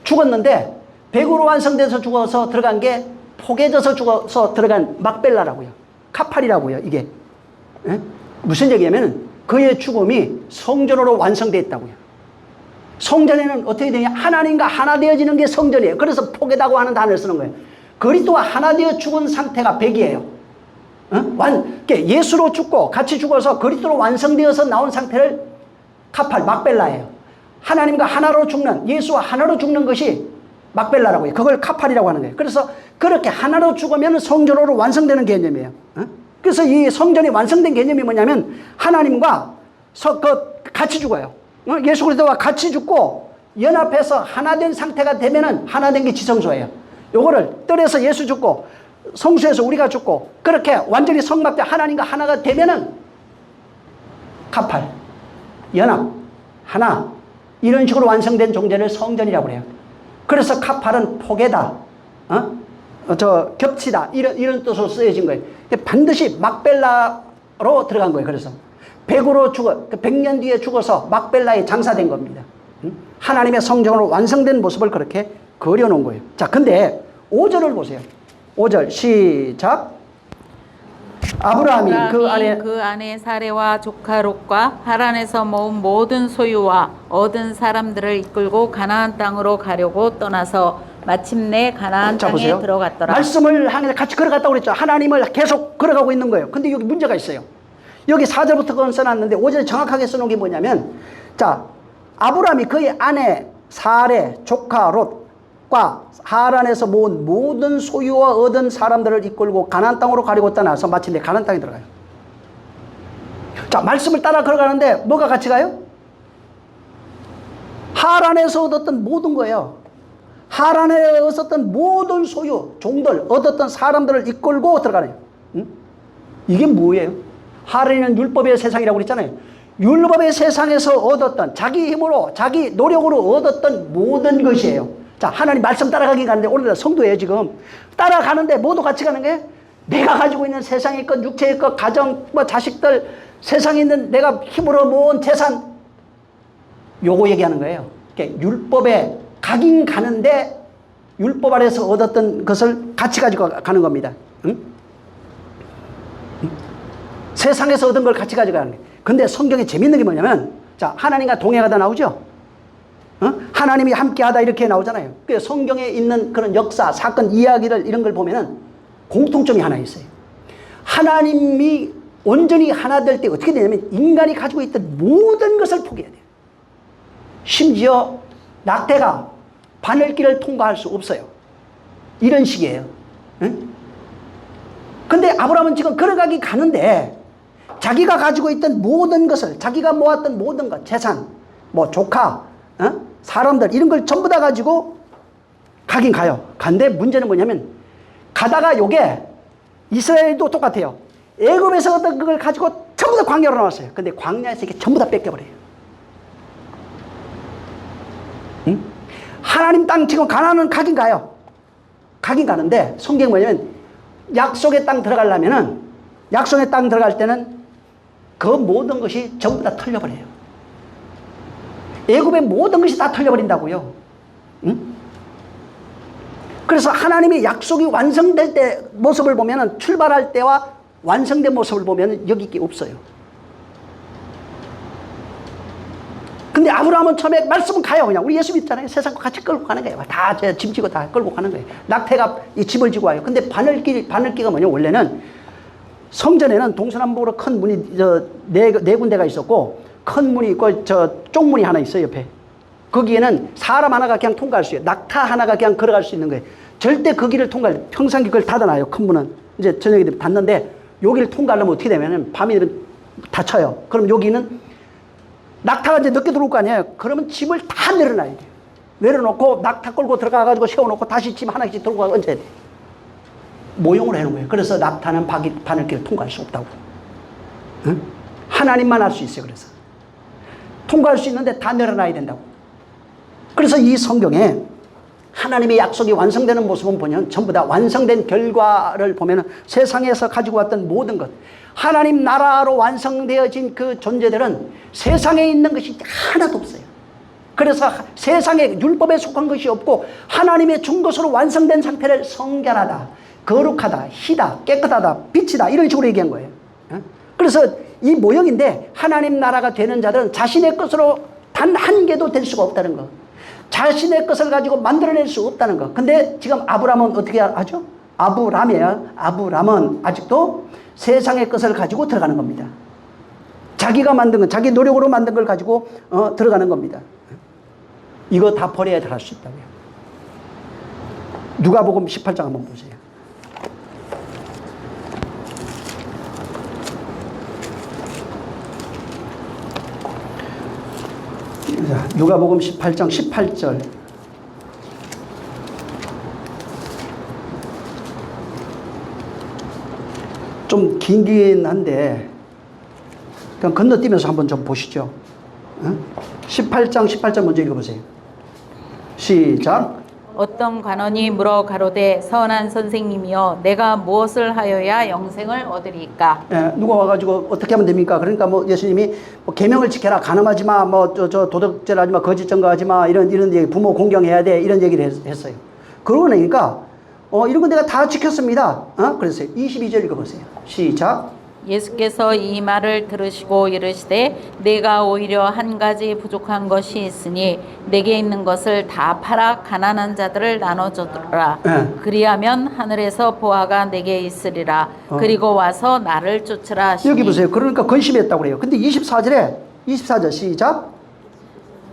죽었는데, 100으로 완성돼서 죽어서 들어간 게 포개져서 죽어서 들어간 막벨라라고요. 카팔이라고요, 이게. 무슨 얘기냐면 그의 죽음이 성전으로 완성되어 있다고요. 성전에는 어떻게 되냐? 하나님과 하나 되어지는 게 성전이에요. 그래서 포개다고 하는 단어를 쓰는 거예요. 그리스도와 하나 되어 죽은 상태가 백이에요. 예수로 죽고 같이 죽어서 그리스도로 완성되어서 나온 상태를 카팔, 막벨라예요. 하나님과 하나로 죽는, 예수와 하나로 죽는 것이 막벨라라고 해요. 그걸 카팔이라고 하는 거예요. 그래서 그렇게 하나로 죽으면 성전으로 완성되는 개념이에요. 그래서 이 성전이 완성된 개념이 뭐냐면 하나님과 같이 죽어요. 예수 그리스도와 같이 죽고 연합해서 하나 된 상태가 되면은 하나 된 게 지성소예요. 요거를 뜰에서 예수 죽고 성수에서 우리가 죽고 그렇게 완전히 성막대 하나님과 하나가 되면은 카팔, 연합, 하나 이런 식으로 완성된 존재를 성전이라고 해요. 그래서 카팔은 포개다, 겹치다 이런 뜻으로 쓰여진 거예요. 반드시 막벨라로 들어간 거예요. 그래서 100년 뒤에 죽어서 막벨라에 장사된 겁니다. 하나님의 성전으로 완성된 모습을 그렇게 그려놓은 거예요. 자, 근데 5절을 보세요. 5절 시작. 아브라함이 그 안에 사레와 조카 롯과 하란에서 모은 모든 소유와 얻은 사람들을 이끌고 가나안 땅으로 가려고 떠나서 마침내 가나안 땅에 보세요. 들어갔더라. 말씀을 하나님 같이 걸어갔다고 그랬죠. 하나님을 계속 걸어가고 있는 거예요. 근데 여기 문제가 있어요. 여기 4절부터 그건 써놨는데 5절에 정확하게 써놓은 게 뭐냐면, 자, 아브라함이 그의 아내 사레, 조카 롯과 하란에서 모은 모든 소유와 얻은 사람들을 이끌고 가나안 땅으로 가려고 떠나서 마침내 가나안 땅에 들어가요. 자, 말씀을 따라 걸어가는데 뭐가 같이 가요? 하란에서 얻었던 모든 거예요. 하란에 얻었던 모든 소유, 종들, 얻었던 사람들을 이끌고 들어가네요. 이게 뭐예요? 하란에는 율법의 세상이라고 그랬잖아요. 율법의 세상에서 얻었던, 자기 힘으로, 자기 노력으로 얻었던 모든 것이에요. 자, 하나님 말씀 따라가기 가는데 오늘날 성도예요. 지금 따라가는데 모두 같이 가는 게 내가 가지고 있는 세상의 것, 육체의 것, 가정, 자식들, 세상에 있는 내가 힘으로 모은 재산, 요거 얘기하는 거예요. 율법에 가긴 가는데 율법 아래서 얻었던 것을 같이 가지고 가는 겁니다. 세상에서 얻은 걸 같이 가져가는 거예요. 근데 성경에 재밌는 게 뭐냐면, 자, 하나님과 동행하다 나오죠? 하나님이 함께하다 이렇게 나오잖아요. 그 성경에 있는 그런 역사, 사건, 이야기를 이런 걸 보면은 공통점이 하나 있어요. 하나님이 온전히 하나 될 때 어떻게 되냐면 인간이 가지고 있던 모든 것을 포기해야 돼요. 심지어 낙태가 바늘길을 통과할 수 없어요. 이런 식이에요. 근데 아브라함은 지금 걸어가기 가는데 자기가 가지고 있던 모든 것을, 자기가 모았던 모든 것, 재산, 조카, 사람들 이런 걸 전부 다 가지고 가긴 가요. 근데 문제는 뭐냐면 가다가 요게 이스라엘도 똑같아요. 애굽에서 얻은 그걸 가지고 전부 다 광야로 나왔어요. 근데 광야에서 이게 전부 다 뺏겨버려요. 하나님 땅 지금 가나안은 가긴 가요. 가긴 가는데 성경이 뭐냐면 약속의 땅 들어가려면은, 약속의 땅 들어갈 때는 그 모든 것이 전부 다 털려버려요. 애굽의 모든 것이 다 털려버린다고요. 그래서 하나님의 약속이 완성될 때 모습을 보면은, 출발할 때와 완성된 모습을 보면은 여기 게 없어요. 근데 아브라함은 처음에 말씀은 가요. 그냥 우리 예수 믿잖아요. 세상과 같이 끌고 가는 거예요. 다 짐 지고 다 끌고 가는 거예요. 낙태가 이 짐을 지고 와요. 근데 바늘기가 뭐냐, 원래는 성전에는 동서남북으로 큰 문이 네 군데가 있었고, 큰 문이 있고 쪽문이 하나 있어요, 옆에. 거기에는 사람 하나가 그냥 통과할 수 있어요. 낙타 하나가 그냥 걸어갈 수 있는 거예요. 절대 그 길을 통과할, 평상 그걸 닫아놔요. 큰 문은 이제 저녁에 되면 닫는데, 여기를 통과하려면 어떻게 되면은 밤이 되면 닫혀요. 그럼 여기는 낙타가 이제 늦게 들어올 거 아니에요. 그러면 짐을 다 내려놔야 돼요. 내려놓고 낙타 끌고 들어가가지고 세워놓고 다시 짐 하나씩 들고 가서 얹어야 돼요. 모형으로 해놓은 거예요. 그래서 낙타는 바늘길을 통과할 수 없다고. 응? 하나님만 할 수 있어요. 그래서 통과할 수 있는데 다 내려놔야 된다고. 그래서 이 성경에 하나님의 약속이 완성되는 모습은 보면 전부 다 완성된 결과를 보면 세상에서 가지고 왔던 모든 것, 하나님 나라로 완성되어진 그 존재들은 세상에 있는 것이 하나도 없어요. 그래서 세상에 율법에 속한 것이 없고 하나님의 준 것으로 완성된 상태를 성결하다, 거룩하다, 희다, 깨끗하다, 빛이다 이런 식으로 얘기한 거예요. 그래서 이 모형인데 하나님 나라가 되는 자들은 자신의 것으로 단 한 개도 될 수가 없다는 거. 자신의 것을 가지고 만들어낼 수 없다는 거. 근데 지금 아브람은 어떻게 하죠? 아브람이에요. 아브람은 아직도 세상의 것을 가지고 들어가는 겁니다. 자기가 만든 것, 자기 노력으로 만든 걸 가지고 들어가는 겁니다. 이거 다 버려야 들어갈 수 있다고요. 누가복음 18장 한번 보세요. 누가복음 18장 18절. 좀 긴긴 한데 그냥 건너뛰면서 한번 좀 보시죠. 18장 18절 먼저 읽어보세요. 시작. 어떤 관원이 물어 가로되 선한 선생님이여 내가 무엇을 하여야 영생을 얻으리까? 예, 누가 와가지고 어떻게 하면 됩니까? 그러니까 뭐 예수님이 뭐 계명을 지켜라, 간음하지 마, 뭐 저 도덕질 하지 마, 거짓 증거하지 마, 이런 얘기, 부모 공경해야 돼, 이런 얘기를 했어요. 그러고 나니까 이런 거 내가 다 지켰습니다. 그래서 22절 읽어보세요. 시작. 예수께서 이 말을 들으시고 이르시되 내가 오히려 한 가지 부족한 것이 있으니 내게 있는 것을 다 팔아 가난한 자들을 나눠주라. 그리하면 하늘에서 보화가 내게 있으리라. 그리고 와서 나를 쫓으라 하시니. 여기 보세요. 그러니까 건심했다고 그래요. 근데 24절 시작.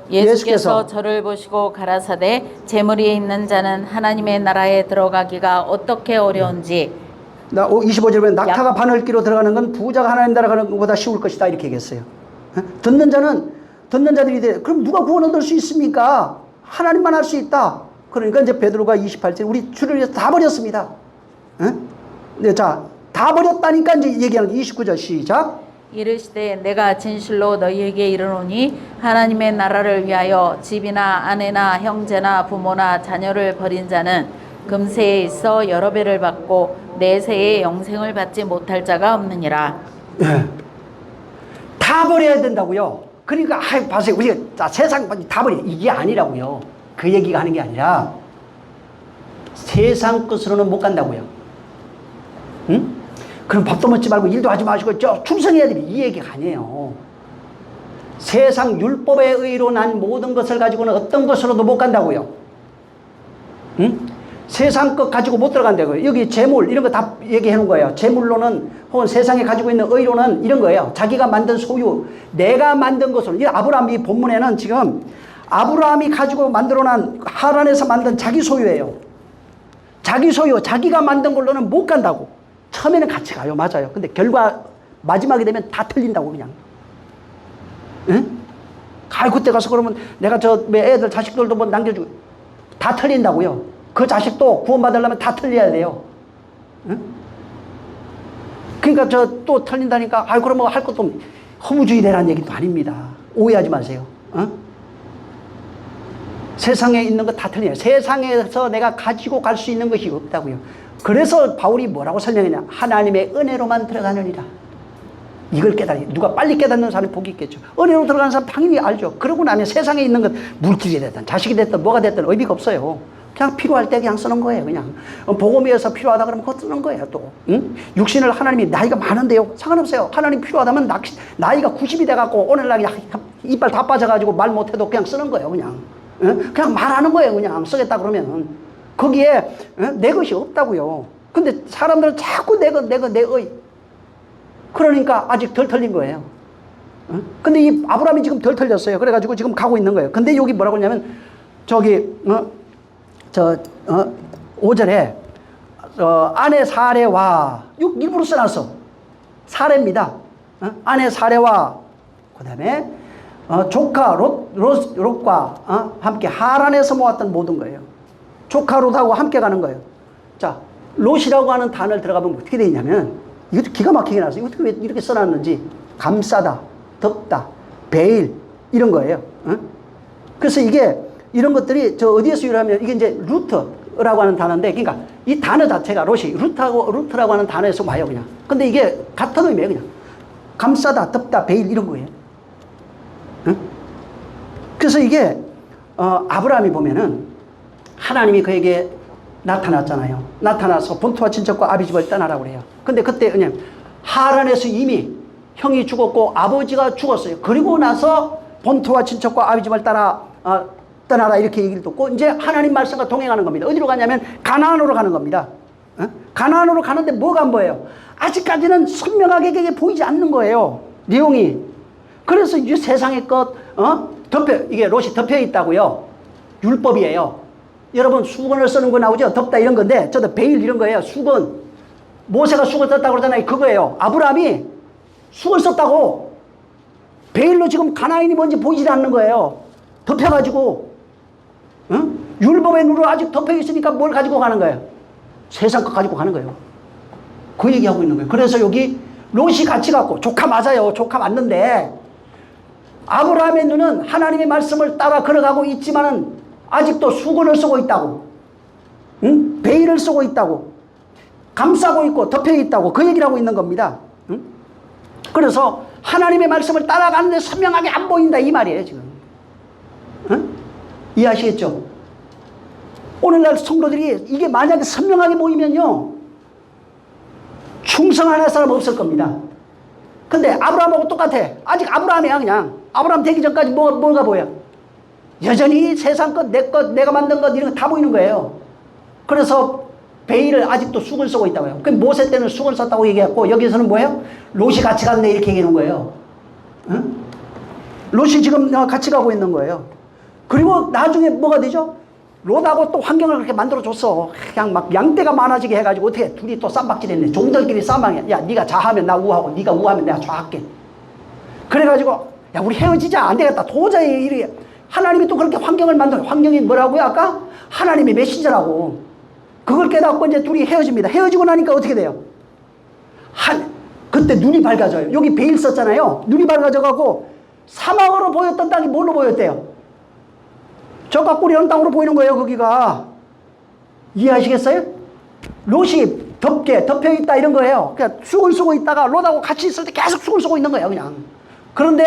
예수께서 저를 보시고 가라사대 재물이 있는 자는 하나님의 나라에 들어가기가 어떻게 어려운지 25절에 보면 낙타가 바늘기로 들어가는 건 부자가 하나님 나라 가는 것보다 쉬울 것이다 이렇게 얘기했어요. 듣는 자들이 돼. 그럼 누가 구원 얻을 수 있습니까? 하나님만 할 수 있다. 그러니까 이제 베드로가 28절 우리 주를 위해서 다 버렸습니다. 네, 자, 다 버렸다니까 이제 얘기하는 게 29절 시작. 이르시되 내가 진실로 너희에게 이르노니 하나님의 나라를 위하여 집이나 아내나 형제나 부모나 자녀를 버린 자는 금세에 있어 여러 배를 받고 내세에 영생을 받지 못할 자가 없느니라. 네. 다 버려야 된다고요. 그러니까 봐세요. 우리가 세상 다 버려 이게 아니라고요. 그 얘기가 하는 게 아니라 세상 것으로는 못 간다고요. 응? 그럼 밥도 먹지 말고 일도 하지 마시고 충성해야 됩니다. 이 얘기가 아니에요. 세상 율법의 의로 난 모든 것을 가지고는 어떤 것으로도 못 간다고요. 응? 세상 것 가지고 못 들어간다고요. 여기 재물 이런 거 다 얘기해 놓은 거예요. 재물로는 혹은 세상에 가지고 있는 의로는 이런 거예요. 자기가 만든 소유, 내가 만든 것으로. 이 아브라함 이 본문에는 지금 아브라함이 가지고 만들어난 하란에서 만든 자기 소유예요. 자기 소유, 자기가 만든 걸로는 못 간다고. 처음에는 같이 가요. 맞아요. 근데 결과 마지막이 되면 다 틀린다고 그냥. 응? 그때 가서 그러면 내가 애들 자식들도 뭐 남겨주고 다 틀린다고요. 그 자식도 구원받으려면 다 틀려야 돼요. 응? 그러니까 또 틀린다니까, 그럼 뭐 할 것도 없네. 허무주의라는 얘기도 아닙니다. 오해하지 마세요. 세상에 있는 거 다 틀려요. 세상에서 내가 가지고 갈 수 있는 것이 없다고요. 그래서 바울이 뭐라고 설명했냐. 하나님의 은혜로만 들어가느니라. 이걸 누가 빨리 깨닫는 사람이 복이 있겠죠. 은혜로 들어가는 사람 당연히 알죠. 그러고 나면 세상에 있는 것, 물질이 됐든 자식이 됐든 뭐가 됐든 의미가 없어요. 그냥 필요할 때 그냥 쓰는 거예요. 그냥 복음이 위해서 필요하다 그러면 그거 쓰는 거예요. 또 육신을 하나님이 나이가 많은데요, 상관없어요. 하나님 필요하다면 나이가 90이 돼갖고 오늘날 이빨 다 빠져가지고 말 못해도 그냥 쓰는 거예요. 그냥 말하는 거예요. 그냥 쓰겠다 그러면 거기에 내 것이 없다고요. 근데 사람들은 자꾸 내 의. 그러니까 아직 덜 털린 거예요. 근데 이 아브라함이 지금 덜 털렸어요. 그래가지고 지금 가고 있는 거예요. 근데 여기 뭐라고 하냐면 5절에 아내 사례와 일부러 써놨어. 사례입니다. 아내 사례와 그 다음에 조카 롯과 함께 하란에서 모았던 모든 거예요. 조카 롯하고 함께 가는 거예요. 자, 롯이라고 하는 단어를 들어가보면 어떻게 되어 있냐면 이것도 기가 막히게 나왔어요. 이것도 왜 이렇게 써놨는지. 감싸다, 덮다, 베일 이런 거예요. 그래서 이게 이런 것들이 어디에서 유래하면 이게 이제 루트라고 하는 단어인데, 그러니까 이 단어 자체가 롯이 루트라고 하는 단어에서 와요, 그냥. 근데 이게 같은 의미예요, 그냥. 감싸다, 덮다, 베일 이런 거예요. 응? 그래서 이게 아브라함이 보면은 하나님이 그에게 나타났잖아요. 나타나서 본토와 친척과 아비집을 떠나라고 그래요. 근데 그때 그냥 하란에서 이미 형이 죽었고 아버지가 죽었어요. 그리고 나서 본토와 친척과 아비집을 따라 떠나라 이렇게 얘기를 듣고 이제 하나님 말씀과 동행하는 겁니다. 어디로 가냐면 가나안으로 가는 겁니다. 가나안으로 가는데 뭐가 안 보여요? 아직까지는 선명하게 그게 보이지 않는 거예요. 내용이. 그래서 이 세상의 것 이게 롯이 덮여 있다고요. 율법이에요. 여러분 수건을 쓰는 거 나오죠? 덮다 이런 건데 저도 베일 이런 거예요. 수건. 모세가 수건 썼다고 그러잖아요. 그거예요. 아브라함이 수건 썼다고. 베일로 지금 가나안이 뭔지 보이지 않는 거예요. 덮여가지고 율법의 누로 아직 덮여 있으니까 뭘 가지고 가는 거예요? 세상 거 가지고 가는 거예요. 그 얘기하고 있는 거예요. 그래서 여기 롯이 같이 갔고 조카 맞아요. 조카 맞는데 아브라함의 눈은 하나님의 말씀을 따라 걸어가고 있지만은 아직도 수건을 쓰고 있다고. 베일을 쓰고 있다고. 감싸고 있고 덮여 있다고. 그 얘기를 하고 있는 겁니다. 그래서 하나님의 말씀을 따라가는데 선명하게 안 보인다 이 말이에요 지금. 이해하시겠죠? 오늘날 성도들이 이게 만약에 선명하게 보이면요 충성하는 사람 없을 겁니다. 근데 아브라함하고 똑같아. 아직 아브라함이야 그냥. 아브라함 되기 전까지 뭐가 보여? 여전히 세상 것, 내 것, 내가 만든 것 이런 거 다 보이는 거예요. 그래서 베일을 아직도 수건 쓰고 있다고요. 그 모세 때는 수건 썼다고 얘기했고 여기서는 뭐예요? 롯이 같이 갔네 이렇게 얘기하는 거예요. 롯이 지금 같이 가고 있는 거예요. 그리고 나중에 뭐가 되죠? 롯하고 또 환경을 그렇게 만들어줬어. 그냥 막 양떼가 많아지게 해가지고 어떻게 둘이 또 쌈박질했네. 종들끼리 쌈박해. 야 네가 좌하면 나 우하고 네가 우하면 내가 좌할게. 그래가지고 야 우리 헤어지자. 안 되겠다. 도저히 이래. 하나님이 또 그렇게 환경을 만들어. 환경이 뭐라고요 아까? 하나님의 메시저라고. 그걸 깨닫고 이제 둘이 헤어집니다. 헤어지고 나니까 어떻게 돼요? 그때 눈이 밝아져요. 여기 베일 썼잖아요. 눈이 밝아져가고 사막으로 보였던 땅이 뭘로 보였대요? 저가 뿌리는 땅으로 보이는 거예요. 거기가. 이해하시겠어요? 롯이 덮여 있다 이런 거예요. 그냥 수건 쓰고 있다가 롯하고 같이 있을 때 계속 수건 쓰고 있는 거예요. 그냥. 그런데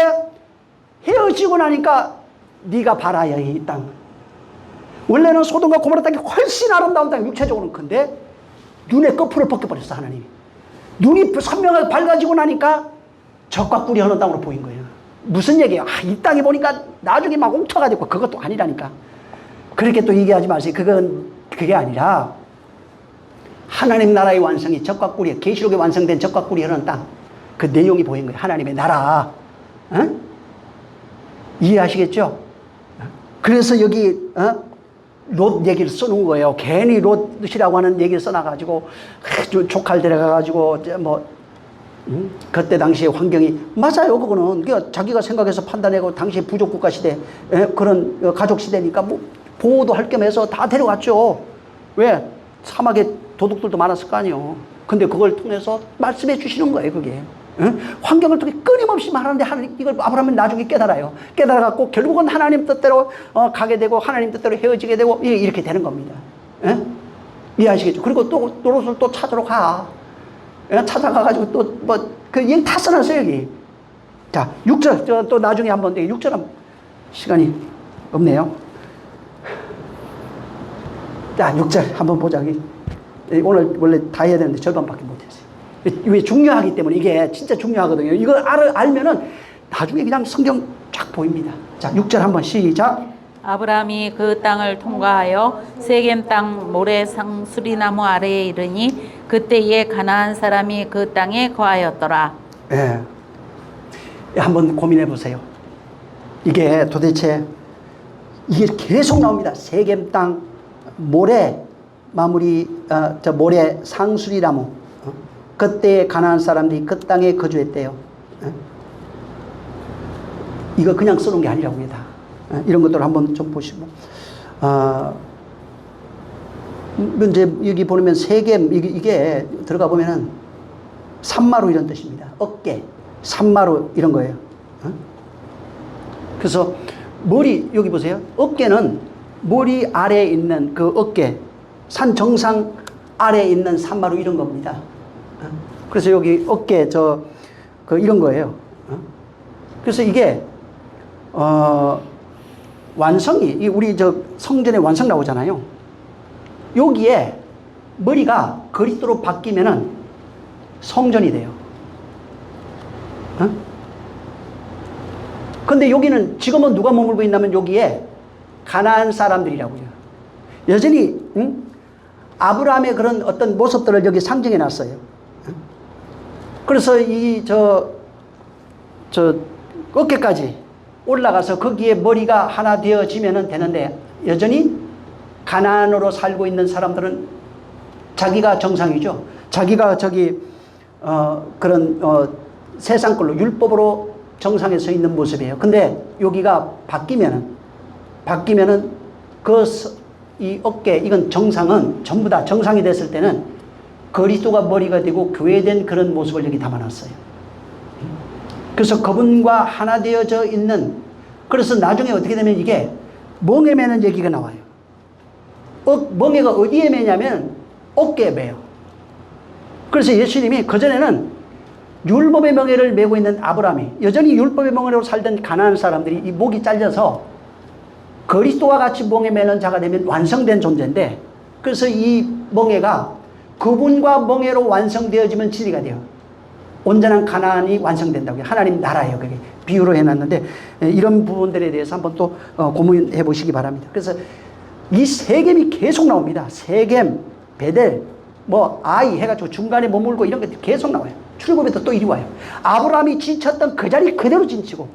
헤어지고 나니까 네가 봐라 이 땅. 원래는 소돔과 고모라 땅이 훨씬 아름다운 땅 육체적으로는 큰데 눈에 거풀을 벗겨버렸어 하나님이. 눈이 선명하게 밝아지고 나니까 적과 꿀이 흐르는 땅으로 보인 거예요. 무슨 얘기예요? 이 땅이 보니까 나중에 막 웅터가 되고 그것도 아니라니까. 그렇게 또 얘기하지 마세요. 그게 아니라 하나님 나라의 완성이 적과 꿀이 계시록에 완성된 적과 꿀이 흐르는 땅. 그 내용이 보인 거예요. 하나님의 나라. 이해하시겠죠? 그래서 여기 롯 얘기를 써놓은 거예요. 괜히 롯이라고 하는 얘기를 써놔가지고 조카를 데려가가지고 그때 당시에 환경이 맞아요. 그거는 그러니까 자기가 생각해서 판단하고 당시 부족국가 시대 그런 가족 시대니까 뭐 보호도 할 겸해서 다 데려갔죠. 왜? 사막에 도둑들도 많았을 거 아니에요. 근데 그걸 통해서 말씀해 주시는 거예요. 그게. 환경을 통해 끊임없이 말하는데 하나님 이걸 아브라함은 나중에 깨달아요. 깨달아갖고 결국은 하나님 뜻대로 가게 되고 하나님 뜻대로 헤어지게 되고 이렇게 되는 겁니다. 이해하시겠죠? 그리고 또 롯을 또 찾으러 가. 찾아가가지고 또 그 얘기 다 써놨어요 여기. 자 6절 또 나중에 한번 6절은 시간이 없네요. 자 6절 한번 보자. 오늘 원래 다 해야 되는데 절반밖에 못했어요. 왜 중요하기 때문에 이게 진짜 중요하거든요. 이거 알면은 나중에 그냥 성경 쫙 보입니다. 자 6절 한번 시작. 아브라함이 그 땅을 통과하여 세겜 땅 모래 상수리나무 아래에 이르니 그때에 가나안 사람이 그 땅에 거하였더라. 예. 한번 고민해 보세요. 이게 도대체 이게 계속 나옵니다. 세겜 땅 모래 모래 상수리나무. 그때 가나안 사람들이 그 땅에 거주했대요. 이거 그냥 써놓은 게 아니라고요 다. 이런 것들을 한번 좀 보시고 이제 여기 보면 세겜 이게 들어가 보면은 산마루 이런 뜻입니다. 어깨, 산마루 이런 거예요. 그래서 머리 여기 보세요. 어깨는 머리 아래에 있는 그 어깨, 산 정상 아래에 있는 산마루 이런 겁니다. 그래서 여기 어깨 이런 거예요. 그래서 이게 완성이 우리 성전에 완성 나오잖아요. 여기에 머리가 그리스도로 바뀌면은 성전이 돼요. 근데 여기는 지금은 누가 머물고 있냐면 여기에 가나안 사람들이라고요. 여전히 아브라함의 그런 어떤 모습들을 여기 상징해 놨어요. 그래서 어깨까지 올라가서 거기에 머리가 하나 되어지면 되는데, 여전히 가나안으로 살고 있는 사람들은 자기가 정상이죠. 자기가 세상 걸로 율법으로 정상에 서 있는 모습이에요. 근데 여기가 바뀌면은 이 어깨, 이건 정상은 전부 다 정상이 됐을 때는 그리스도가 머리가 되고 교회된 그런 모습을 여기 담아놨어요. 그래서 그분과 하나 되어져 있는, 그래서 나중에 어떻게 되면 이게 멍에 매는 얘기가 나와요. 멍에가 어디에 매냐면 어깨에 매요. 그래서 예수님이 그전에는 율법의 멍에를 메고 있는 아브라함이, 여전히 율법의 멍에로 살던 가나안 사람들이 이 목이 잘려서 그리스도와 같이 멍에 매는 자가 되면 완성된 존재인데, 그래서 이 멍에가 그분과 멍에로 완성되어지면 진리가 돼요. 온전한 가나안이 완성된다고요. 하나님 나라예요. 그게 비유로 해놨는데, 이런 부분들에 대해서 한번 또 고민해 보시기 바랍니다. 그래서 이 세겜이 계속 나옵니다. 세겜, 베델, 아이 해가지고 중간에 머물고 이런 게 계속 나와요. 출애굽에도 또 이리 와요. 아브라함이 지쳤던 그 자리 그대로 진치고,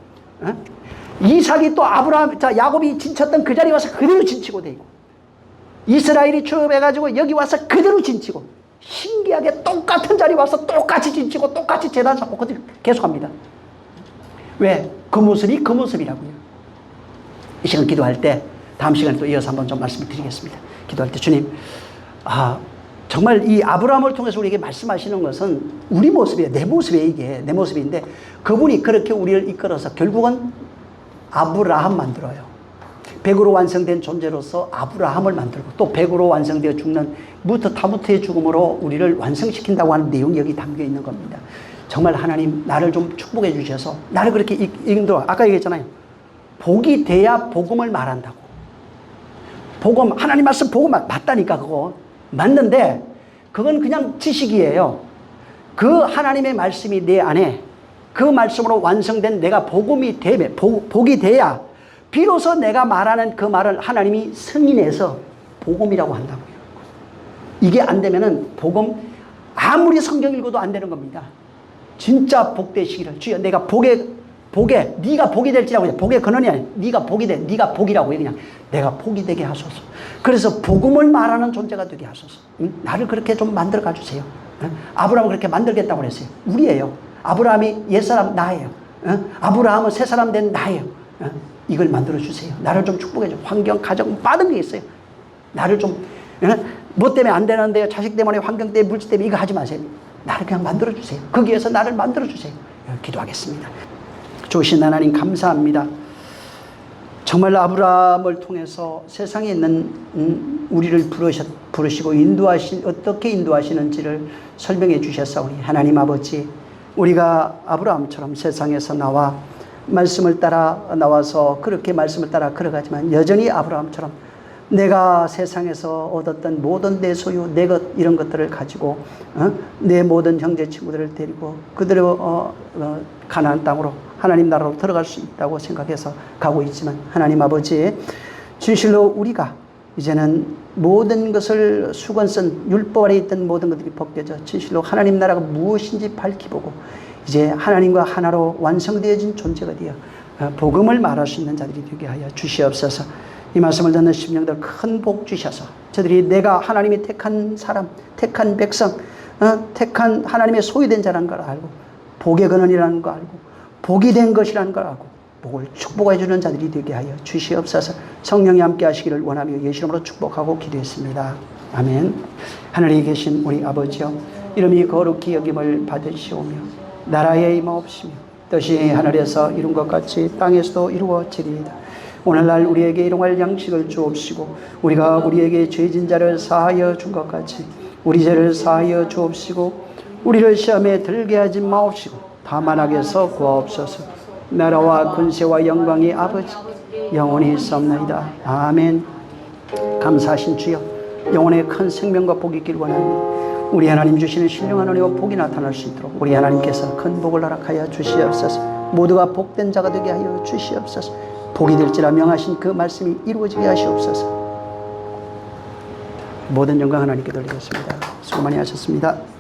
이삭이 또 야곱이 진쳤던 그 자리에 와서 그대로 진치고 되고, 이스라엘이 출애굽해가지고 여기 와서 그대로 진치고, 신기하게 똑같은 자리에 와서 똑같이 진치고 똑같이 제단 잡고 계속합니다. 왜? 그 모습이 그 모습이라고요. 이 시간 기도할 때, 다음 시간에 또 이어서 한번 좀 말씀을 드리겠습니다. 기도할 때 주님, 정말 이 아브라함을 통해서 우리에게 말씀하시는 것은 우리 모습이에요. 내 모습이에요. 이게 내 모습인데, 그분이 그렇게 우리를 이끌어서 결국은 아브라함 만들어요. 100으로 완성된 존재로서 아브라함을 만들고, 또 100으로 완성되어 죽는 타부트의 죽음으로 우리를 완성시킨다고 하는 내용이 여기 담겨 있는 겁니다. 정말 하나님, 나를 좀 축복해 주셔서 나를 그렇게 인도하, 아까 얘기했잖아요. 복이 돼야 복음을 말한다고. 복음, 하나님 말씀 복음 맞다니까. 그거 맞는데 그건 그냥 지식이에요. 그 하나님의 말씀이 내 안에, 그 말씀으로 완성된 내가 복음이 되면, 복이 돼야 비로소 내가 말하는 그 말을 하나님이 승인해서 복음이라고 한다고요. 이게 안 되면은 복음, 아무리 성경 읽어도 안 되는 겁니다. 진짜 복되시기를, 주여 내가 복에 네가 복이 될지라고 해요. 복의 근원이 아니에요. 네가 복이 돼, 네가 복이라고 해요. 그냥 내가 복이 되게 하소서. 그래서 복음을 말하는 존재가 되게 하소서. 나를 그렇게 좀 만들어 가주세요. 아브라함을 그렇게 만들겠다고 그랬어요. 우리예요. 아브라함이 옛사람 나예요. 아브라함은 새사람 된 나예요. 이걸 만들어 주세요. 나를 좀 축복해 줘. 환경, 가정, 많은 게 있어요. 나를 좀, 뭐 때문에 안 되는데요. 자식 때문에, 환경 때문에, 물질 때문에 이거 하지 마세요. 나를 그냥 만들어 주세요. 거기에서 나를 만들어 주세요. 기도하겠습니다. 좋으신 하나님 감사합니다. 정말 아브라함을 통해서 세상에 있는 우리를 부르시고 어떻게 인도하시는지를 설명해 주셨사오니, 하나님 아버지, 우리가 아브라함처럼 세상에서 나와 말씀을 따라 나와서 그렇게 말씀을 따라 걸어가지만, 여전히 아브라함처럼 내가 세상에서 얻었던 모든 내 소유, 내 것, 이런 것들을 가지고 내 모든 형제 친구들을 데리고 그들을 가나안 땅으로, 하나님 나라로 들어갈 수 있다고 생각해서 가고 있지만, 하나님 아버지, 진실로 우리가 이제는 모든 것을 수건쓴 율법 아래 있던 모든 것들이 벗겨져 진실로 하나님 나라가 무엇인지 밝히보고 이제 하나님과 하나로 완성되어진 존재가 되어 복음을 말할 수 있는 자들이 되게 하여 주시옵소서. 이 말씀을 듣는 심령들 큰 복 주셔서 저들이 내가 하나님이 택한 사람, 택한 백성, 택한 하나님의 소유된 자라는 걸 알고, 복의 근원이라는 걸 알고, 복이 된 것이라는 걸 알고, 복을 축복해 주는 자들이 되게 하여 주시옵소서. 성령이 함께 하시기를 원하며 예수 이름으로 축복하고 기도했습니다. 아멘. 하늘에 계신 우리 아버지여, 이름이 거룩히 여김을 받으시오며 나라에 임하옵시며 뜻이 하늘에서 이룬 것 같이 땅에서도 이루어지리이다. 오늘날 우리에게 일용할 양식을 주옵시고, 우리가 우리에게 죄진 자를 사하여 준 것 같이 우리 죄를 사하여 주옵시고, 우리를 시험에 들게 하지 마옵시고 다만 악에서 구하옵소서. 나라와 권세와 영광이 아버지 영원히 있사옵나이다. 아멘. 감사하신 주여, 영혼의 큰 생명과 복이 있길 원합니다. 우리 하나님 주시는 신령한 은혜와 복이 나타날 수 있도록 우리 하나님께서 큰 복을 허락하여 주시옵소서. 모두가 복된 자가 되게 하여 주시옵소서. 복이 될지라 명하신 그 말씀이 이루어지게 하시옵소서. 모든 영광 하나님께 돌리겠습니다. 수고 많이 하셨습니다.